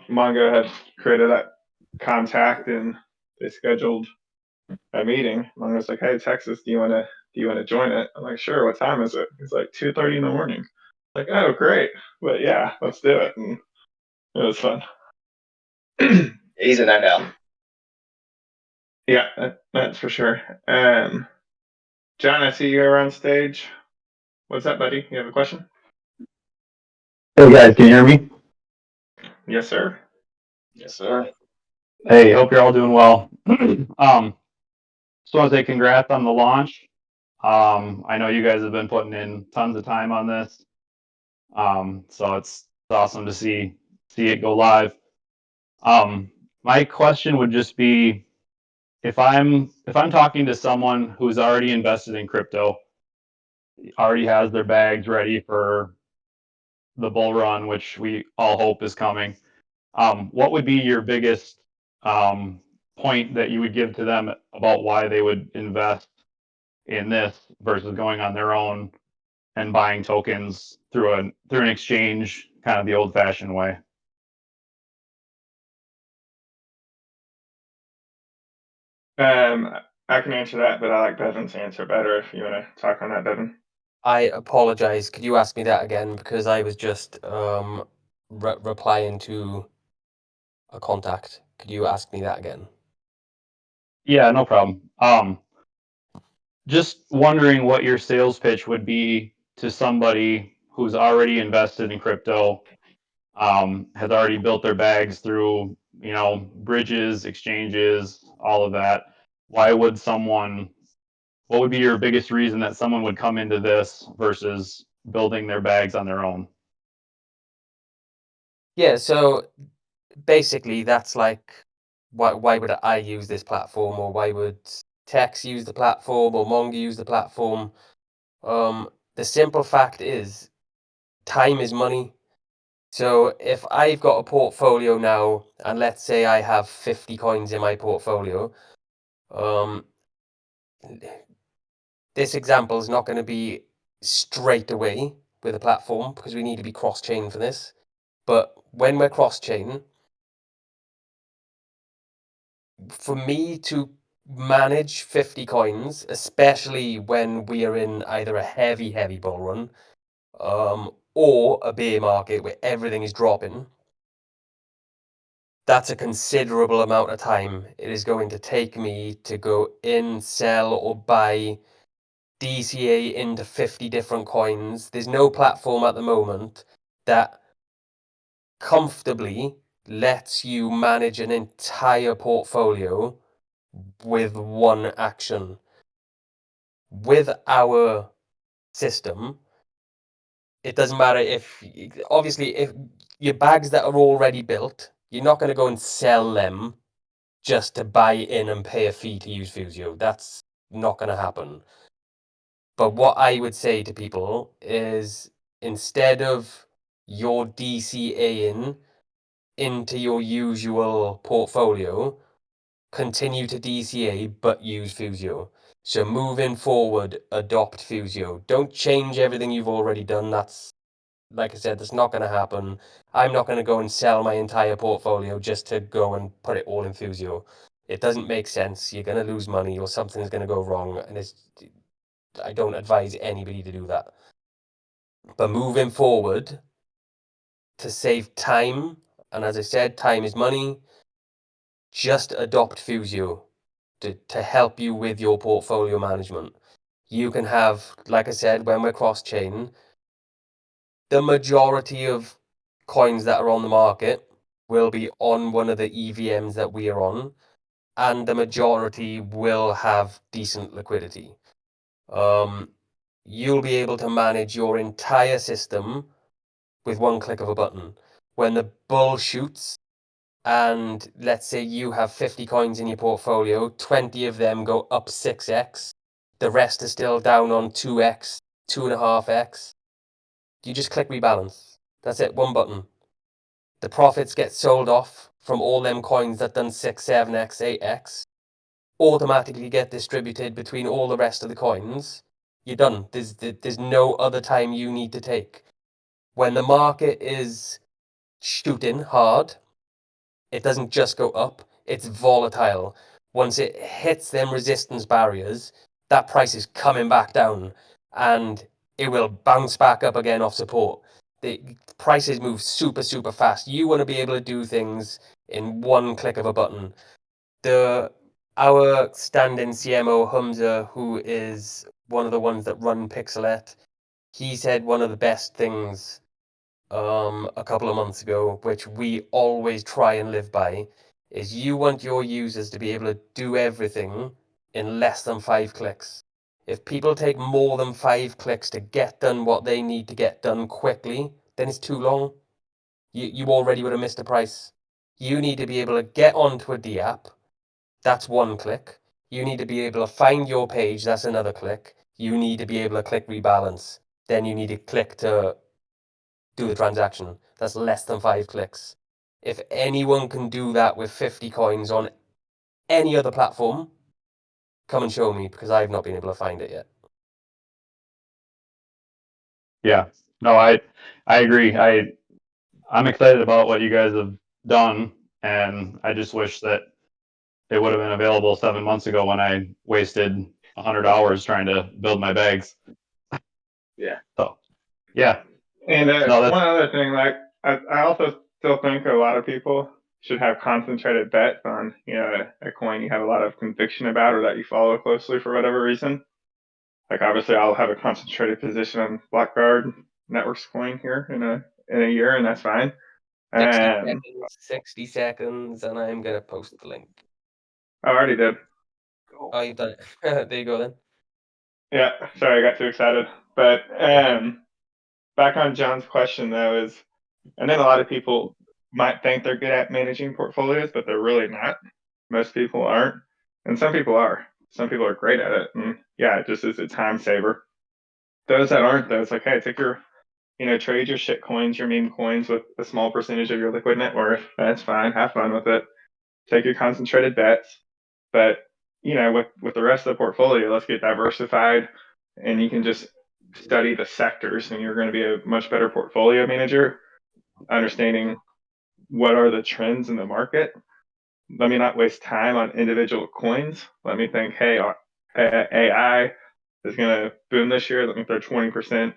Mongo had created that contact, and they scheduled a meeting. Mongo's like, "Hey, Texas, do you want to join it?" I'm like, "Sure. What time is it?" He's like, 2:30 in the morning. Like, oh, great. But yeah, let's do it. And it was fun. He's in that now. Yeah, that's for sure. John, I see you're on stage. What's up, buddy? You have a question? Hey guys, can you hear me? Yes, sir. Yes, sir. Hey, hope you're all doing well. Just want to say congrats on the launch. I know you guys have been putting in tons of time on this. So it's awesome to see it go live. My question would just be, if I'm talking to someone who's already invested in crypto, already has their bags ready for the bull run, which we all hope is coming. What would be your biggest point that you would give to them about why they would invest in this versus going on their own and buying tokens through an exchange, kind of the old-fashioned way? I can answer that, but I like Bevan's answer better. If you want to talk on that, Bevan. I apologize. Could you ask me that again? Because I was just replying to a contact. Could you ask me that again? Yeah, no problem. Just wondering what your sales pitch would be to somebody who's already invested in crypto, has already built their bags through, bridges, exchanges, all of that. What would be your biggest reason that someone would come into this versus building their bags on their own? Yeah, so basically that's like, why would I use this platform, or why would Tex use the platform, or Mongo use the platform? The simple fact is, time is money. So if I've got a portfolio now, and let's say I have 50 coins in my portfolio, this example is not going to be straight away with a platform because we need to be cross-chain for this. But when we're cross-chain, for me to manage 50 coins, especially when we are in either a heavy bull run, or a bear market where everything is dropping, that's a considerable amount of time it is going to take me to go in, sell, or buy DCA into 50 different coins. There's no platform at the moment that comfortably lets you manage an entire portfolio with one action. With our system, it doesn't matter if, obviously, if your bags that are already built, you're not going to go and sell them just to buy in and pay a fee to use Fusio. That's not going to happen. But what I would say to people is, instead of your DCAing into your usual portfolio, continue to DCA but use Fusio. So moving forward, adopt Fusio. Don't change everything you've already done. That's, like I said, that's not going to happen. I'm not going to go and sell my entire portfolio just to go and put it all in Fusio. It doesn't make sense. You're going to lose money or something's going to go wrong. And I don't advise anybody to do that. But moving forward, to save time, and as I said, time is money, just adopt Fusio to help you with your portfolio management. You can have, like I said, when we're cross-chain, the majority of coins that are on the market will be on one of the EVMs that we are on, and the majority will have decent liquidity. You'll be able to manage your entire system with one click of a button. When the bull shoots, and let's say you have 50 coins in your portfolio, 20 of them go up 6x, the rest are still down on 2x, 2.5x, you just click rebalance. That's it, one button. The profits get sold off from all them coins that done 6, 7x, 8x, automatically get distributed between all the rest of the coins. You're done. There's no other time you need to take. When the market is shooting hard, it doesn't just go up, it's volatile. Once it hits them resistance barriers, that price is coming back down and it will bounce back up again off support. The prices move super fast. You want to be able to do things in one click of a button. Our stand-in CMO, Humza, who is one of the ones that run Pixelet, he said one of the best things a couple of months ago, which we always try and live by, is you want your users to be able to do everything in less than 5 clicks. If people take more than 5 clicks to get done what they need to get done quickly, then it's too long. You already would have missed the price. You need to be able to get onto a D app, that's 1 click. You need to be able to find your page, that's another click. You need to be able to click rebalance. Then you need to click to do the transaction. That's less than 5 clicks. If anyone can do that with 50 coins on any other platform, come and show me, because I've not been able to find it yet. Yeah, no, I agree. I'm excited about what you guys have done, and I just wish that it would have been available 7 months ago when I wasted 100 hours trying to build my bags. Yeah. So, yeah. And No, that's one other thing, like I also still think a lot of people should have concentrated bets on, a coin you have a lot of conviction about or that you follow closely for whatever reason. Like obviously, I'll have a concentrated position on BlockGuard Networks coin here in a year, and that's fine. 60 seconds, and I'm going to post the link. I already did. Oh, you've done it. There you go then. Yeah, sorry, I got too excited. But back on John's question though is, and then a lot of people might think they're good at managing portfolios, but they're really not. Most people aren't, and some people are. Some people are great at it, and yeah, it just is a time saver. those that aren't, though, it's like, hey, take your, trade your shit coins, your meme coins with a small percentage of your liquid net worth. That's fine. Have fun with it. Take your concentrated bets. But, with the rest of the portfolio, let's get diversified, and you can just study the sectors, and you're going to be a much better portfolio manager, understanding what are the trends in the market. Let me not waste time on individual coins. Let me think, hey, AI is going to boom this year. Let me throw 20%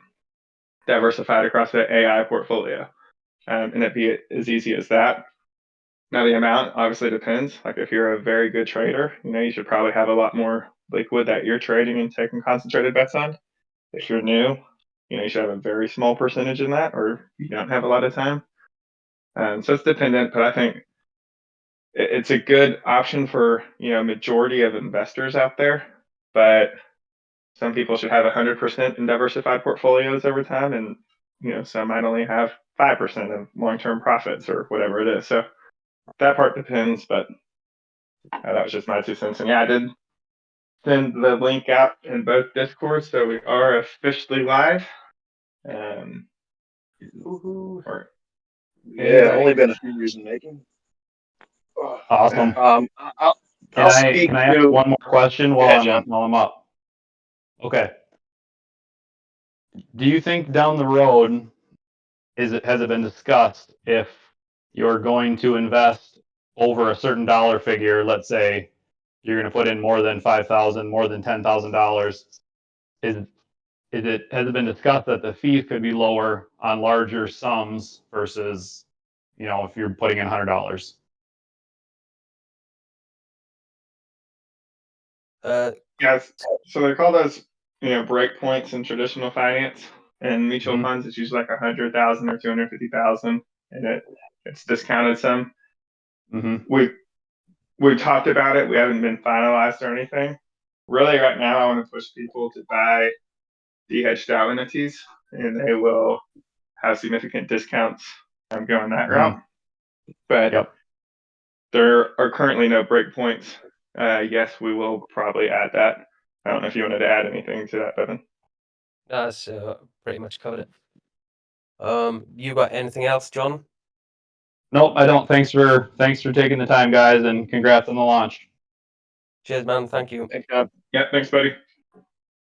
diversified across the AI portfolio. And it'd be as easy as that. Now, the amount obviously depends. Like, if you're a very good trader, you should probably have a lot more liquid that you're trading and taking concentrated bets on. If you're new, you should have a very small percentage in that, or you don't have a lot of time. So it's dependent, but I think it's a good option for majority of investors out there. But some people should have 100% in diversified portfolios over time, and some might only have 5% of long-term profits or whatever it is. So that part depends, but that was just my 2 cents. And yeah, I did send the link out in both Discords, so we are officially live. Yeah, only been a few years in making. Awesome. I'll speak can I ask to one more question while I'm up? Okay. Do you think down the road has it been discussed if you're going to invest over a certain dollar figure? Let's say you're going to put in more than $5,000, more than $10,000. Has it been discussed that the fees could be lower on larger sums versus, if you're putting in $100? Yes. So they call those, break points in traditional finance. And mutual funds, it's usually like 100,000 or 250,000, and it's discounted some. We've talked about it. We haven't been finalized or anything. Really, right now, I want to push people to buy de-hedged out entities, and they will have significant discounts going that route. But there are currently no breakpoints. Yes, we will probably add that. I don't know if you wanted to add anything to that, Bevan. That's pretty much covered it. You got anything else, John? Nope, I don't. Thanks for taking the time, guys, and congrats on the launch. Cheers, man. Thank you. Thanks, God. Yeah, thanks, buddy.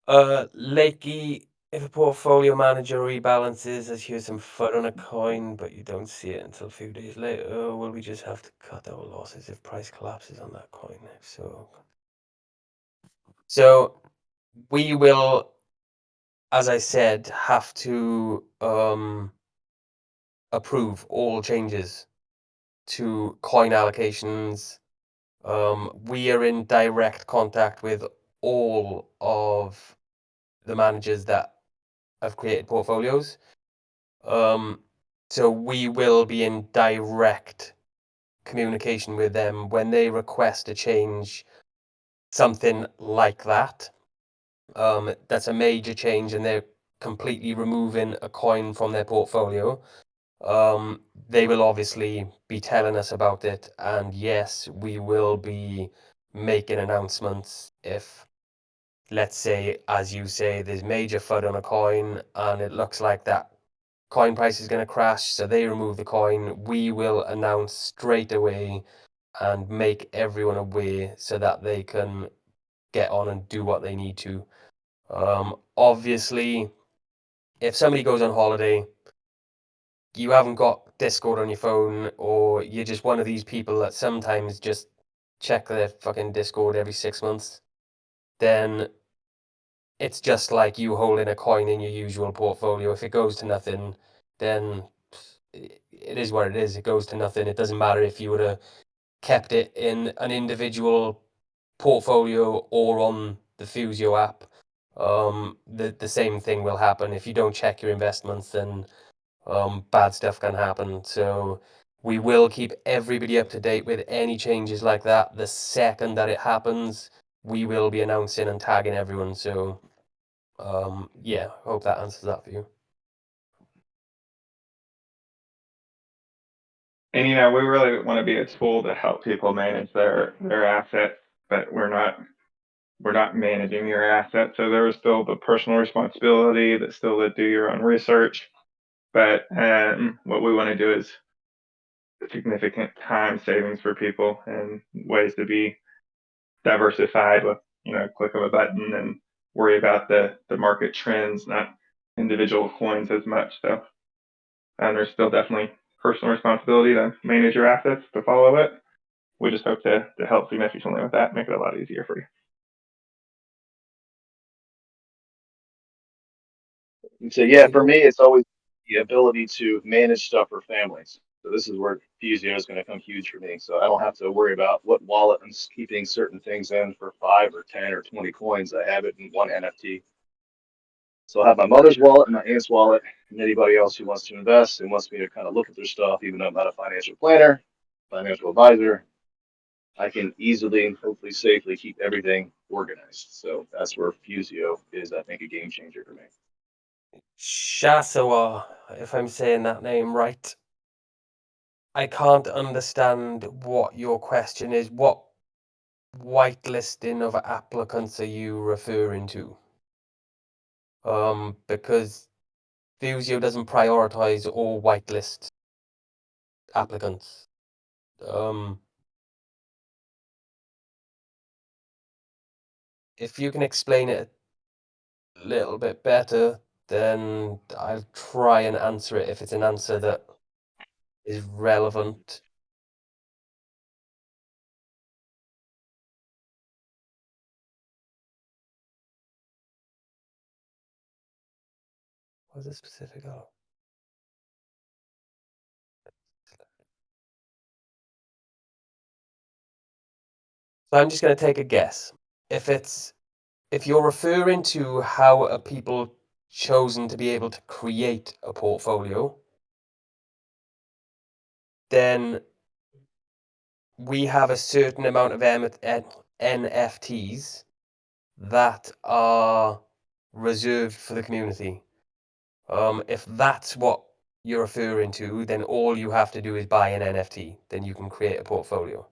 Lakey, if a portfolio manager rebalances as here's some FUD on a coin, but you don't see it until a few days later, will we just have to cut our losses if price collapses on that coin? So we will, as I said, have to approve all changes to coin allocations. We are in direct contact with all of the managers that have created portfolios. So we will be in direct communication with them when they request a change, something like that. That's a major change, and they're completely removing a coin from their portfolio. They will obviously be telling us about it, and yes, we will be making announcements if, let's say, as you say, there's major FUD on a coin and it looks like that coin price is going to crash, so they remove the coin. We will announce straight away and make everyone aware so that they can get on and do what they need to. Obviously, if somebody goes on holiday, you haven't got Discord on your phone, or you're just one of these people that sometimes just check their fucking Discord every 6 months, then it's just like you holding a coin in your usual portfolio. If it goes to nothing, then it is what it is. It goes to nothing. It doesn't matter if you would have kept it in an individual portfolio or on the Fusio app. The same thing will happen. If you don't check your investments, then bad stuff can happen. So we will keep everybody up to date with any changes like that. The second that it happens, we will be announcing and tagging everyone. So yeah, hope that answers that for you. And we really want to be a tool to help people manage their assets, but we're not we're not managing your assets. So there was still the personal responsibility that still to do your own research. But what we want to do is significant time savings for people and ways to be diversified with, click of a button and worry about the market trends, not individual coins as much. So there's still definitely personal responsibility to manage your assets, to follow it. We just hope to help significantly with that, make it a lot easier for you. So yeah, for me, it's always the ability to manage stuff for families. So this is where Fusio is going to come huge for me. So I don't have to worry about what wallet I'm keeping certain things in for 5 or 10 or 20 coins. I have it in one NFT. So I have my mother's wallet and my aunt's wallet, and anybody else who wants to invest and wants me to kind of look at their stuff, even though I'm not a financial planner, financial advisor, I can easily and hopefully safely keep everything organized. So that's where Fusio is, I think, a game changer for me. Shasawa, if I'm saying that name right. I can't understand what your question is. What whitelisting of applicants are you referring to? Because Fusio doesn't prioritize or whitelist applicants. If you can explain it a little bit better, then I'll try and answer it if it's an answer that is relevant. What's the specific? So I'm just going to take a guess. If you're referring to how are people chosen to be able to create a portfolio, then we have a certain amount of NFTs that are reserved for the community. If that's what you're referring to, then all you have to do is buy an NFT, then you can create a portfolio.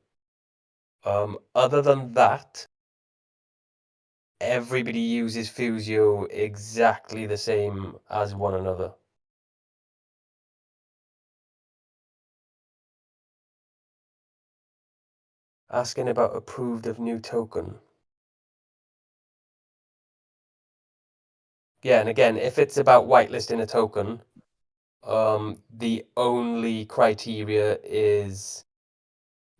Other than that, everybody uses Fusio exactly the same as one another. Asking about approved of new token. Yeah, and again, if it's about whitelisting a token, the only criteria is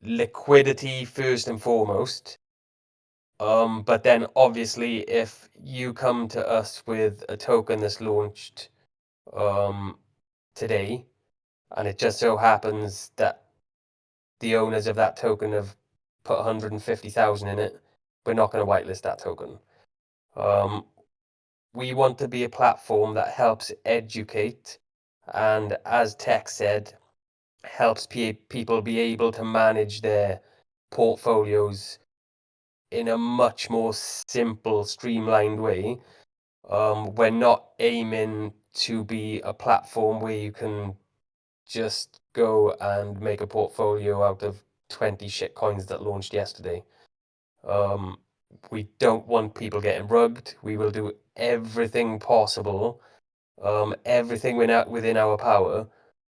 liquidity first and foremost. But then obviously if you come to us with a token that's launched today, and it just so happens that the owners of that token have put 150,000 in it, we're not going to whitelist that token. We want to be a platform that helps educate and, as Tech said, helps people be able to manage their portfolios in a much more simple, streamlined way. We're not aiming to be a platform where you can just go and make a portfolio out of 20 shit coins that launched yesterday. We don't want people getting rugged. We will do everything possible, everything within our power,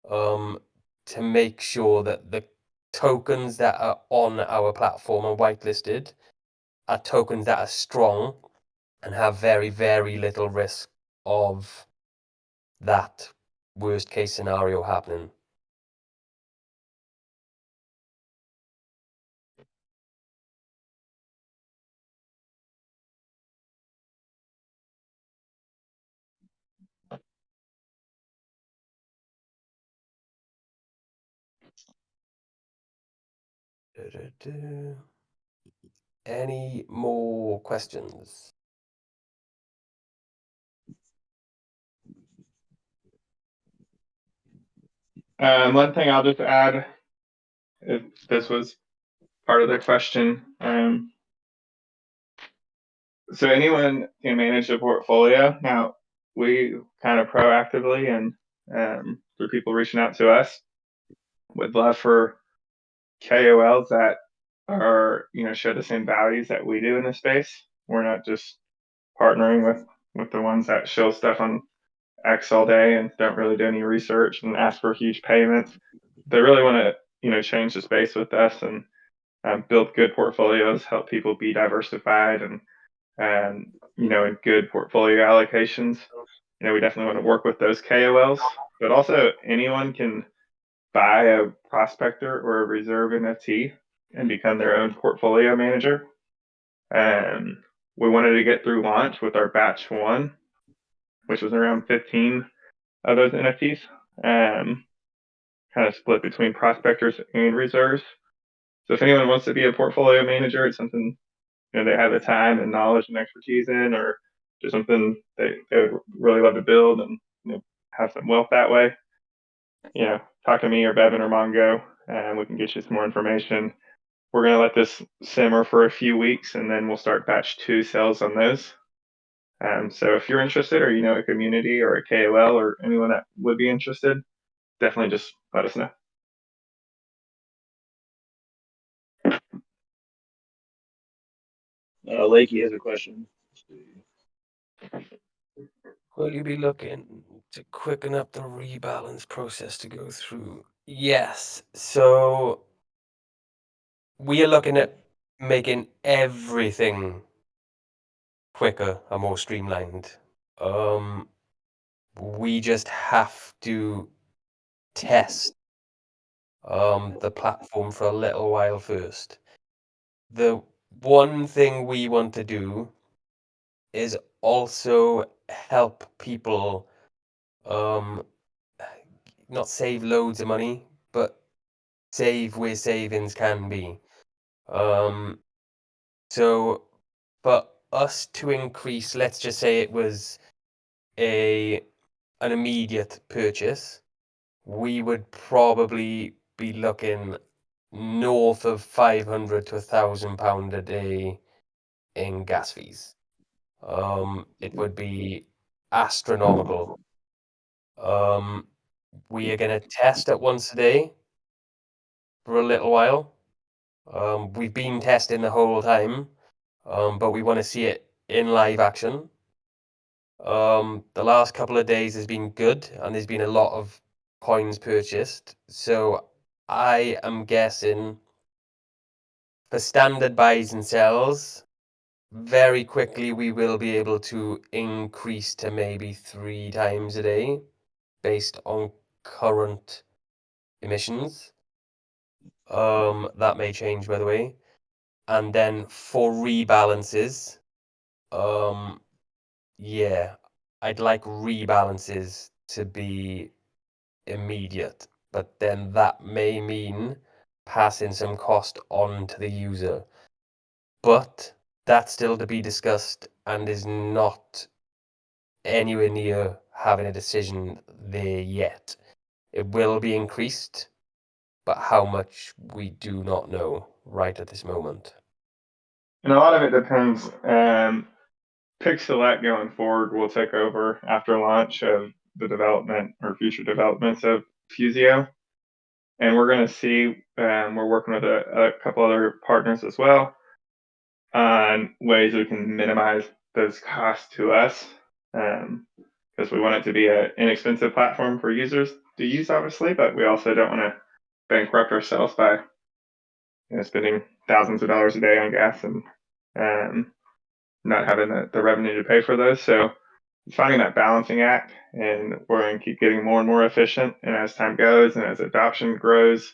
to make sure that the tokens that are on our platform and whitelisted are tokens that are strong and have very, very little risk of that worst case scenario happening. Any more questions? One thing I'll just add, if this was part of the question, so anyone can manage a portfolio. Now, we kind of proactively and through people reaching out to us, would love for KOLs that are, show the same values that we do in this space, We're not just partnering with the ones that show stuff on X all day and don't really do any research and ask for huge payments. They really want to, change the space with us and build good portfolios, help people be diversified and in good portfolio allocations. We definitely want to work with those KOLs, but also anyone can buy a prospector or a reserve NFT and become their own portfolio manager. And we wanted to get through launch with our batch one, which was around 15 of those NFTs, kind of split between prospectors and reserves. So if anyone wants to be a portfolio manager, it's something they have the time and knowledge and expertise in, or just something they would really love to build and have some wealth that way. Talk to me or Bevan or Mongo, and we can get you some more information. We're going to let this simmer for a few weeks, and then we'll start batch 2 sales on those. So if you're interested, or a community or a KOL or anyone that would be interested, definitely just let us know. Lakey has a question. Will you be looking to quicken up the rebalance process to go through? Yes. So we are looking at making everything quicker and more streamlined. We just have to test the platform for a little while first. The one thing we want to do is also help people not save loads of money, but save where savings can be. So for us to increase, let's just say it was an immediate purchase, we would probably be looking north of £500 to £1,000 a day in gas fees. It would be astronomical. We are going to test it once a day for a little while. We've been testing the whole time, but we want to see it in live action. The last couple of days has been good, and there's been a lot of coins purchased. So I am guessing for standard buys and sells, very quickly we will be able to increase to maybe 3 times a day based on current emissions. That may change, by the way. And then for rebalances, yeah, I'd like rebalances to be immediate, but then that may mean passing some cost on to the user. But that's still to be discussed and is not anywhere near having a decision there yet. It will be increased, but how much we do not know right at this moment. And a lot of it depends. Pick Select going forward will take over after launch of the development or future developments of Fusio. And we're going to see, we're working with a couple other partners as well on ways we can minimize those costs to us, because we want it to be an inexpensive platform for users to use, obviously, but we also don't want to bankrupt ourselves by spending thousands of dollars a day on gas and not having the revenue to pay for those. So finding that balancing act, and we're going to keep getting more and more efficient. And as time goes and as adoption grows,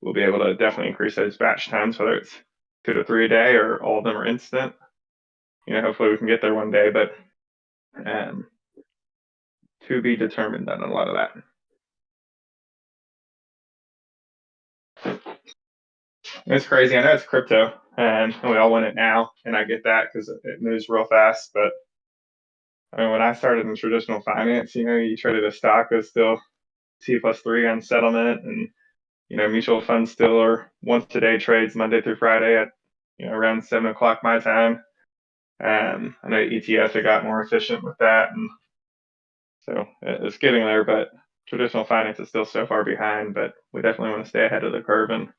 we'll be able to definitely increase those batch times, whether it's 2 to 3 a day or all of them are instant. Hopefully we can get there one day, but to be determined on a lot of that. It's crazy. I know it's crypto, and we all want it now, and I get that because it moves real fast. But I mean, when I started in traditional finance, you traded a stock that's still T+3 on settlement, and mutual funds still are once a day trades Monday through Friday at around 7 o'clock my time. I know ETFs have got more efficient with that, and so it's getting there. But traditional finance is still so far behind. But we definitely want to stay ahead of the curve and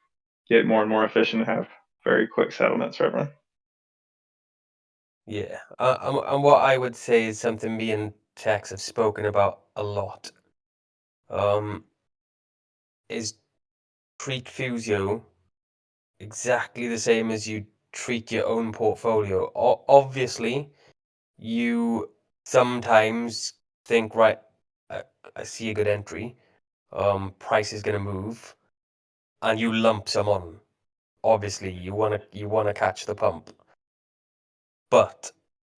get more and more efficient and have very quick settlements for everyone. Yeah, and what I would say is something me and Tex have spoken about a lot. Is treat Fusio exactly the same as you treat your own portfolio. Obviously, you sometimes think, right, I see a good entry, price is gonna move, and you lump some on. Obviously, you wanna catch the pump. But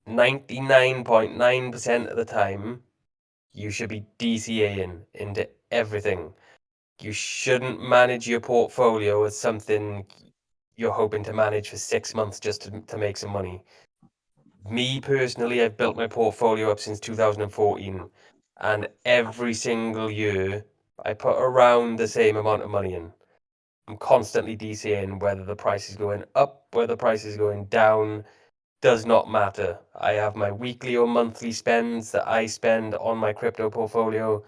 99.9% of the time, you should be DCAing into everything. You shouldn't manage your portfolio as something you're hoping to manage for 6 months just to make some money. Me personally, I've built my portfolio up since 2014, and every single year I put around the same amount of money in. I'm constantly DCAing whether the price is going up, whether the price is going down, does not matter. I have my weekly or monthly spends that I spend on my crypto portfolio.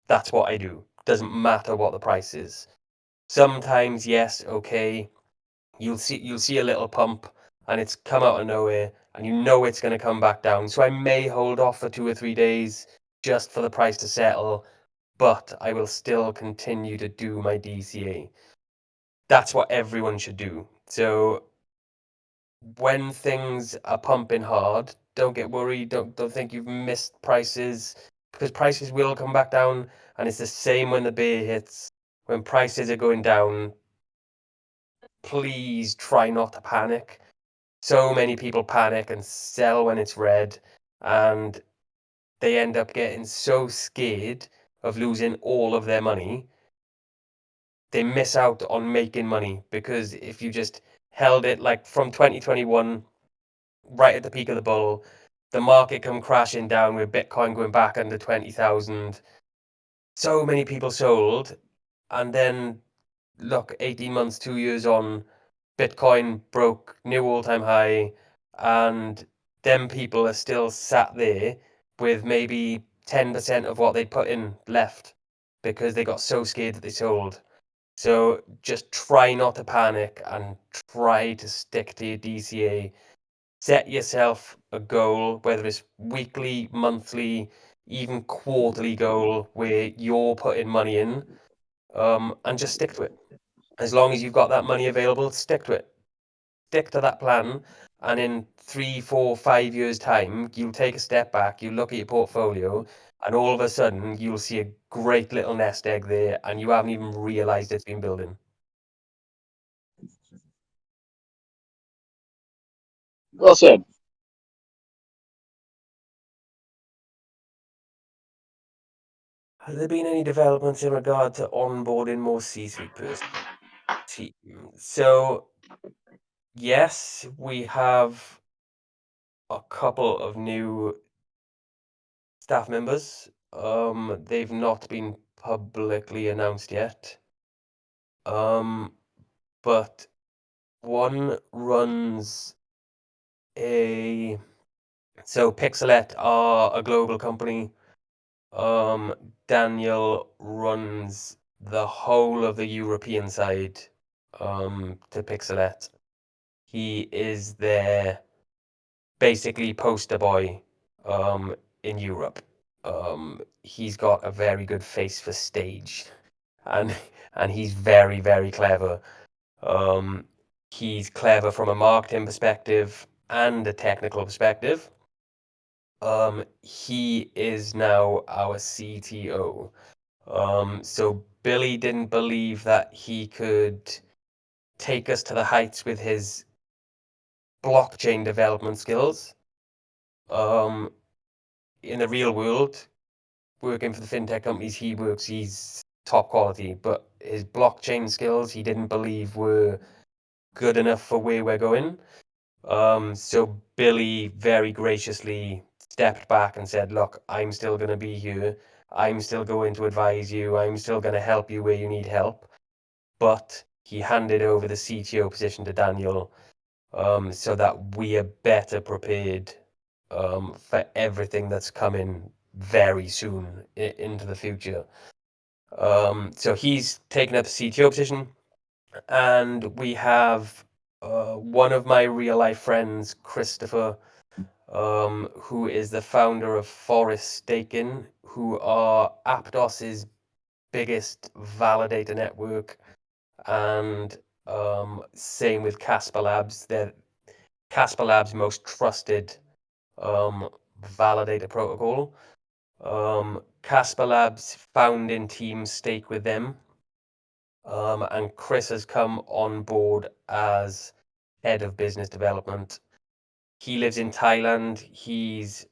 That's what I do. Doesn't matter what the price is. Sometimes, yes, okay, you'll see a little pump and it's come out of nowhere and you know it's going to come back down. So I may hold off for 2 or 3 days just for the price to settle, but I will still continue to do my DCA. That's what everyone should do. So when things are pumping hard, don't get worried. Don't think you've missed prices, because prices will come back down, and it's the same when the bear hits. When prices are going down, please try not to panic. So many people panic and sell when it's red, and they end up getting so scared of losing all of their money, they miss out on making money. Because if you just held it like from 2021, right at the peak of the bull, the market come crashing down with Bitcoin going back under 20,000. So many people sold, and then look, 18 months, 2 years on, Bitcoin broke new all-time high, and them people are still sat there with maybe 10% of what they put in left because they got so scared that they sold. So just try not to panic and try to stick to your DCA. Set yourself a goal, whether it's weekly, monthly, even quarterly goal, where you're putting money in, and just stick to it. As long as you've got that money available, stick to it. Stick to that plan, and in 3, 4, 5 years' time, you'll take a step back, you look at your portfolio, and all of a sudden, you'll see a great little nest egg there, and you haven't even realized it's been building. Well said. Has there been any developments in regard to onboarding more C-suite personnel? So, yes, we have a couple of new staff members. They've not been publicly announced yet. But one runs so Pixelet are a global company. Daniel runs the whole of the European side, to Pixelet. He is their basically poster boy, in Europe. He's got a very good face for stage, and he's very, very clever. He's clever from a marketing perspective and a technical perspective. He is now our CTO. So Billy didn't believe that he could take us to the heights with his blockchain development skills. In the real world, working for the fintech companies he works, he's top quality, but his blockchain skills he didn't believe were good enough for where we're going. So Billy very graciously stepped back and said, look, I'm still going to be here. I'm still going to advise you. I'm still going to help you where you need help. But he handed over the CTO position to Daniel, so that we are better prepared, for everything that's coming very soon into the future. So he's taken up the CTO position, and we have one of my real life friends, Christopher, who is the founder of Forest Staking, who are Aptos's biggest validator network, and same with Casper Labs. They're Casper Labs' most trusted validator protocol. Casper Labs founding team stake with them, and Chris has come on board as head of business development. He lives in Thailand. He's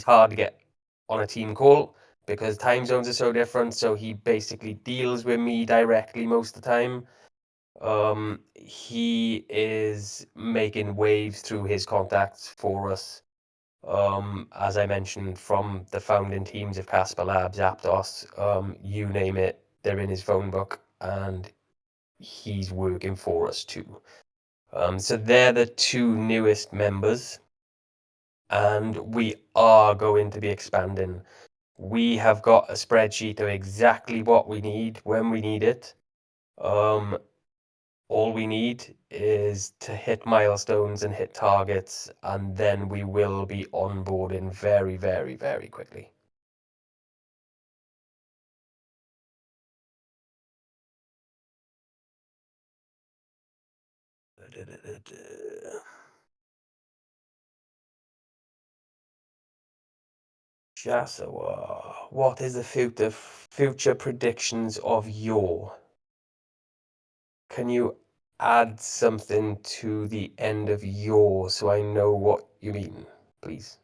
hard to get on a team call because time zones are so different. So he basically deals with me directly most of the time. He is making waves through his contacts for us. As I mentioned, from the founding teams of Casper Labs, Aptos, you name it, they're in his phone book, and he's working for us too. So they're the two newest members, and we are going to be expanding. We have got a spreadsheet of exactly what we need when we need it. All we need is to hit milestones and hit targets, and then we will be onboarding very, very, very quickly. Jasawa, what is the future predictions of your? Can you add something to the end of your so I know what you mean, please?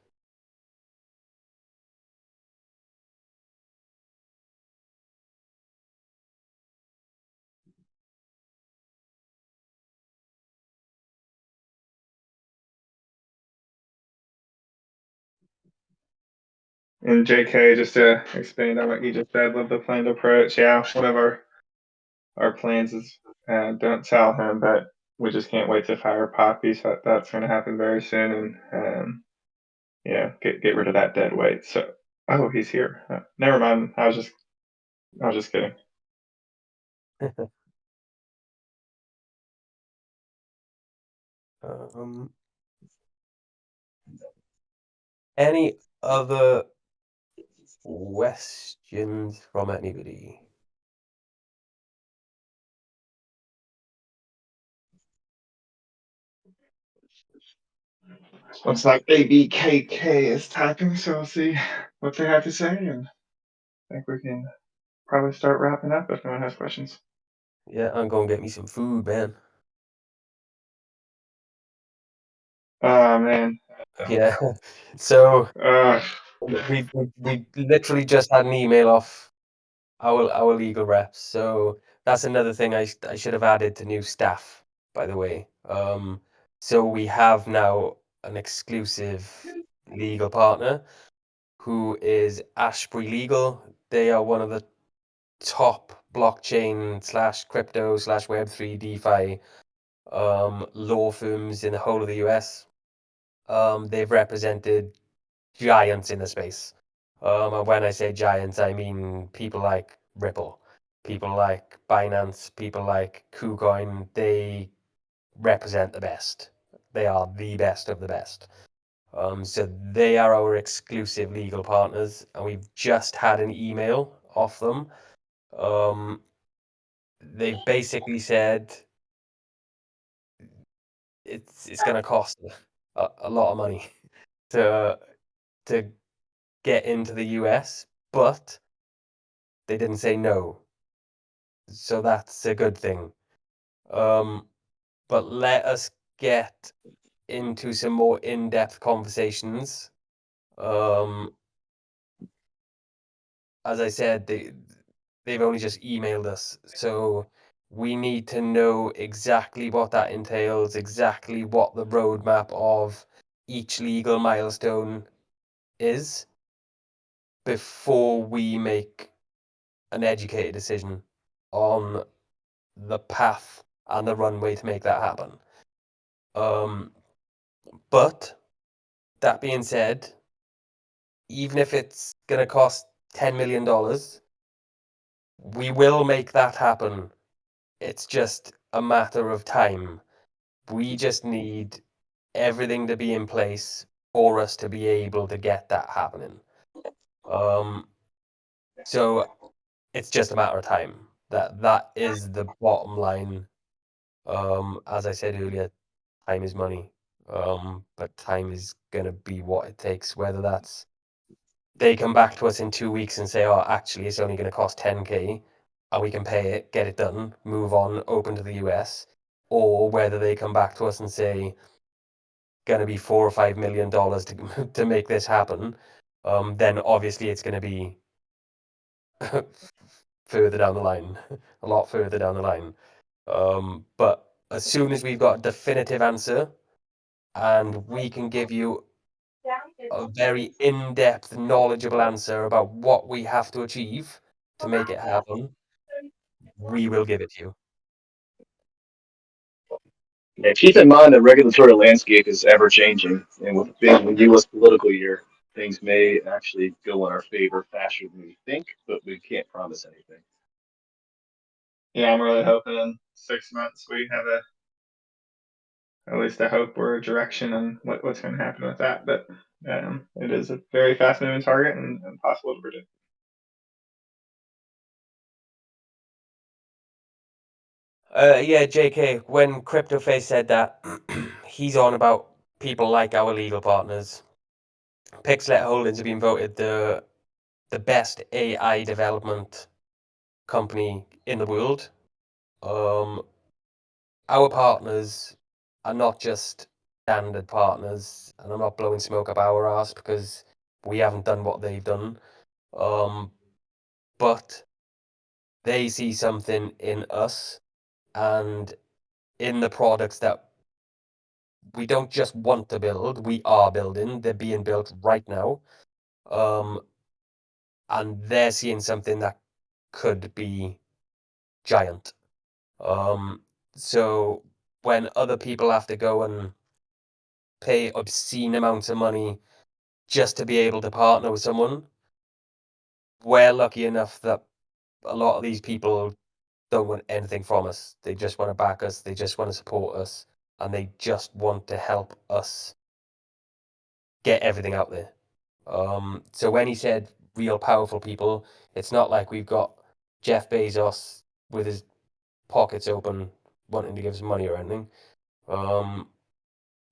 And JK, just to expand on what you just said, love the planned approach. Yeah, one of our plans is don't tell him, but we just can't wait to fire Poppy. So that's going to happen very soon, and yeah, get rid of that dead weight. So, oh, he's here. Never mind. I was just kidding. Any other questions from anybody? Looks like ABKK is typing, so we'll see what they have to say, and I think we can probably start wrapping up if no one has questions. Yeah, I'm gonna get me some food, man. Oh man. Yeah. So Uh, we literally just had an email off our legal reps. So that's another thing I should have added to new staff, by the way. So we have now an exclusive legal partner who is Ashbury Legal. They are one of the top blockchain / crypto / Web3 DeFi law firms in the whole of the US. They've represented giants in the space. And when I say giants, I mean people like Ripple, people like Binance, people like KuCoin. They represent the best. They are the best of the best. So they are our exclusive legal partners, and we've just had an email off them. They've basically said it's going to cost a lot of money to get into the US, but they didn't say no. So that's a good thing. But let us get into some more in-depth conversations. As I said, they've only just emailed us, so we need to know exactly what that entails, exactly what the roadmap of each legal milestone is before we make an educated decision on the path and the runway to make that happen. But that being said, even if it's going to cost $10 million, we will make that happen. It's just a matter of time. We just need everything to be in place for us to be able to get that happening. So it's just a matter of time. That is the bottom line. As I said earlier, time is money. But time is gonna be what it takes. Whether that's they come back to us in 2 weeks and say, "Oh, actually, it's only going to cost 10K, and we can pay it, get it done, move on, open to the US," or whether they come back to us and say, "Going to be $4 or $5 million to make this happen," then obviously it's going to be further down the line, a lot further down the line. But as soon as we've got a definitive answer, and we can give you a very in-depth, knowledgeable answer about what we have to achieve to make it happen, we will give it to you. Yeah, keep in mind the regulatory landscape is ever changing, and with being the U.S. political year, things may actually go in our favor faster than we think, but we can't promise anything. Yeah, I'm really hoping in 6 months we have at least a hope or a direction on what's going to happen with that. But it is a very fast moving target and impossible to predict. Yeah, JK, when CryptoFace said that, he's on about people like our legal partners. Pixlet Holdings have been voted the best AI development company in the world. Our partners are not just standard partners, and I'm not blowing smoke up our ass because we haven't done what they've done. But they see something in us and in the products that we don't just want to build, we are building. They're being built right now. And they're seeing something that could be giant. So when other people have to go and pay obscene amounts of money just to be able to partner with someone, we're lucky enough that a lot of these people don't want anything from us. They just want to back us, they just want to support us, and they just want to help us get everything out there. So when he said real powerful people, it's not like we've got Jeff Bezos with his pockets open wanting to give us money or anything.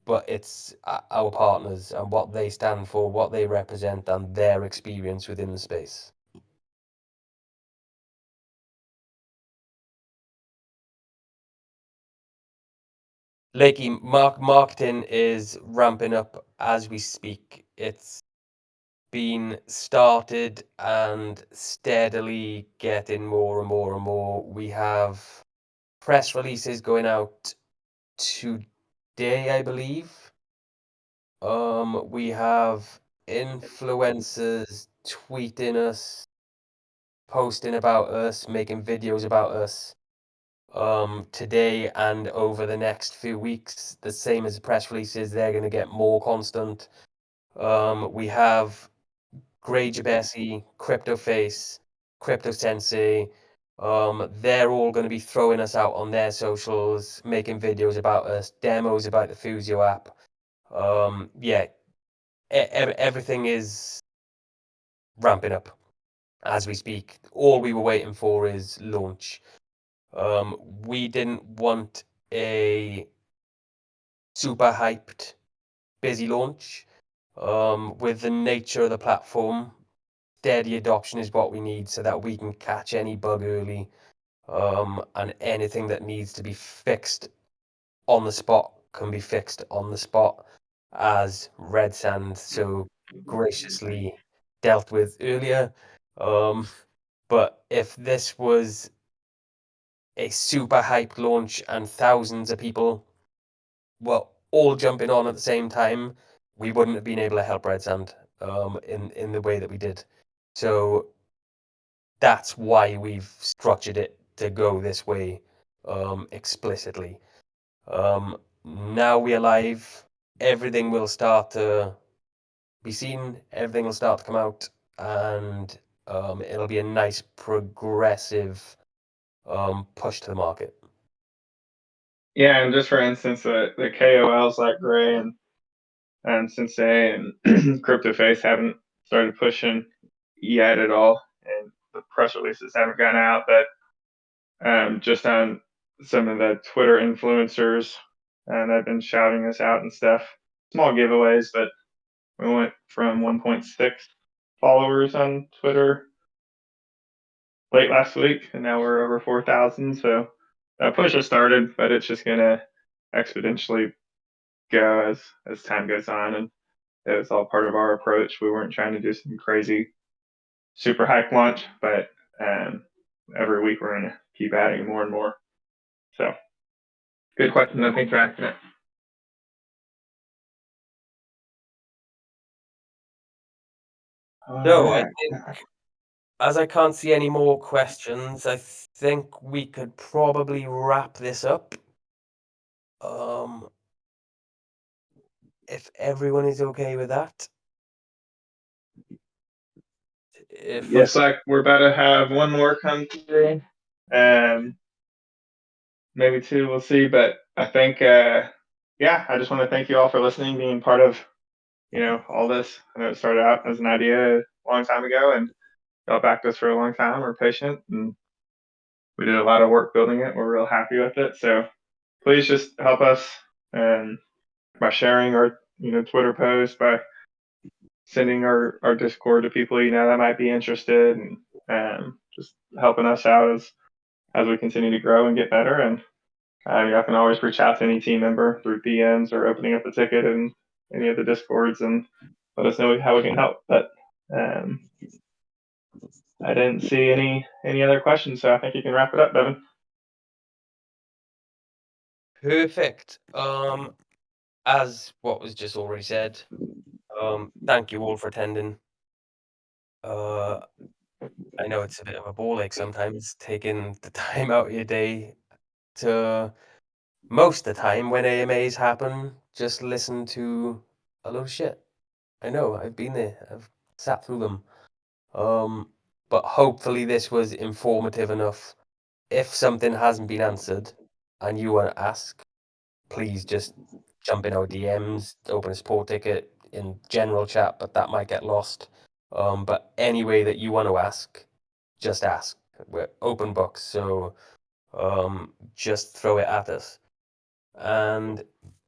But it's our partners and what they stand for, what they represent, and their experience within the space. Lakey, marketing is ramping up as we speak. It's been started and steadily getting more and more and more. We have press releases going out today, I believe. We have influencers tweeting us, posting about us, making videos about us. Today and over the next few weeks, the same as the press releases, they're going to get more constant. We have Grey Jabesi, CryptoFace, Crypto Sensei. They're all going to be throwing us out on their socials, making videos about us, demos about the Fusio app. Yeah, everything is ramping up as we speak. All we were waiting for is launch. We didn't want a super hyped, busy launch. With the nature of the platform, steady adoption is what we need so that we can catch any bug early, and anything that needs to be fixed on the spot can be fixed on the spot, as Red Sand so graciously dealt with earlier. But if this was a super hyped launch and thousands of people were all jumping on at the same time, we wouldn't have been able to help Red Sand in the way that we did. So that's why we've structured it to go this way explicitly. Now we're live, everything will start to be seen, everything will start to come out, and it'll be a nice progressive push to the market. Yeah, and just for instance, the KOLs like Gray and Sensei and CryptoFace haven't started pushing yet at all, and the press releases haven't gone out. But just on some of the Twitter influencers, and they've been shouting us out and stuff. Small giveaways, but we went from 1.6 followers on Twitter late last week, and now we're over 4,000. So that push has started, but it's just gonna exponentially go as time goes on, and it was all part of our approach. We weren't trying to do some crazy super hype launch, but every week we're gonna keep adding more and more. So good question. I think you're asking it. No, I think, as I can't see any more questions, I think we could probably wrap this up. If everyone is okay with that. Looks like we're about to have one more come through, maybe two. We'll see. But I think, I just want to thank you all for listening, being part of, all this. I know it started out as an idea a long time ago, and y'all backed us for a long time. We're patient, and we did a lot of work building it. We're real happy with it. So please just help us, and by sharing our, Twitter posts, by sending our Discord to people that might be interested, and just helping us out as we continue to grow and get better. And y'all can always reach out to any team member through DMs or opening up a ticket in any of the Discords and let us know how we can help. But I didn't see any other questions, so I think you can wrap it up, Devin. Perfect. As what was just already said, thank you all for attending. I know it's a bit of a ball ache sometimes, taking the time out of your day to, most of the time when AMAs happen, just listen to a load of shit. I know, I've been there, I've sat through them. But hopefully this was informative enough. If something hasn't been answered and you want to ask, please just jump in our DMs, open a support ticket in general chat, but that might get lost. But any way that you want to ask, just ask. We're open books, so just throw it at us. And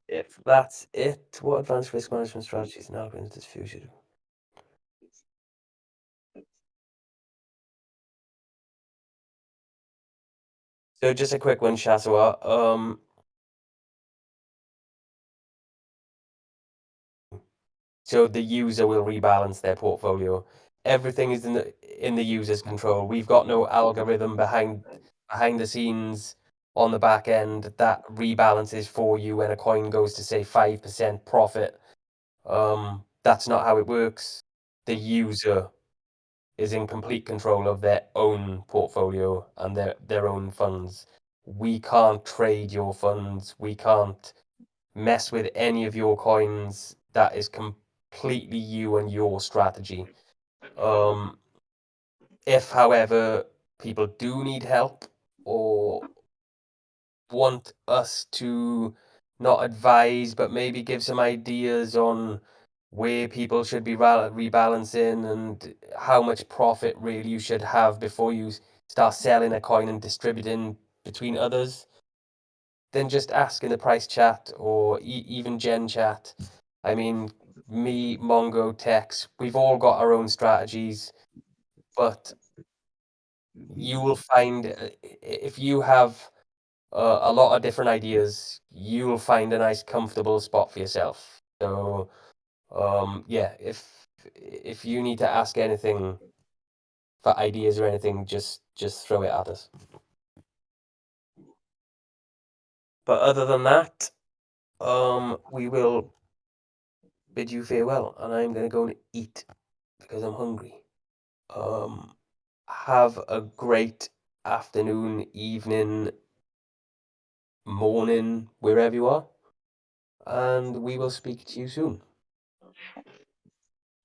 if that's it, what advanced risk management strategies and algorithms does Fusio do? So just a quick one, Shaswa. So the user will rebalance their portfolio. Everything is in the user's control. We've got no algorithm behind the scenes on the back end that rebalances for you when a coin goes to, say, 5% profit. That's not how it works. The user is in complete control of their own portfolio and their own funds. We can't trade your funds. We can't mess with any of your coins. That is completely you and your strategy. If, however, people do need help or want us to not advise, but maybe give some ideas on where people should be rebalancing and how much profit really you should have before you start selling a coin and distributing between others, then just ask in the price chat or even Gen chat. I mean, me, Mongo, Tex, we've all got our own strategies, but you will find if you have a lot of different ideas, you will find a nice, comfortable spot for yourself. So, yeah, if you need to ask anything for ideas or anything, just throw it at us. But other than that, we will bid you farewell, and I'm gonna go and eat because I'm hungry. Have a great afternoon, evening, morning, wherever you are, and we will speak to you soon.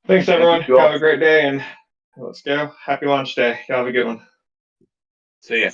Thanks, everyone. you all. Have a great day, and let's go. Happy launch day. Y'all have a good one. See ya.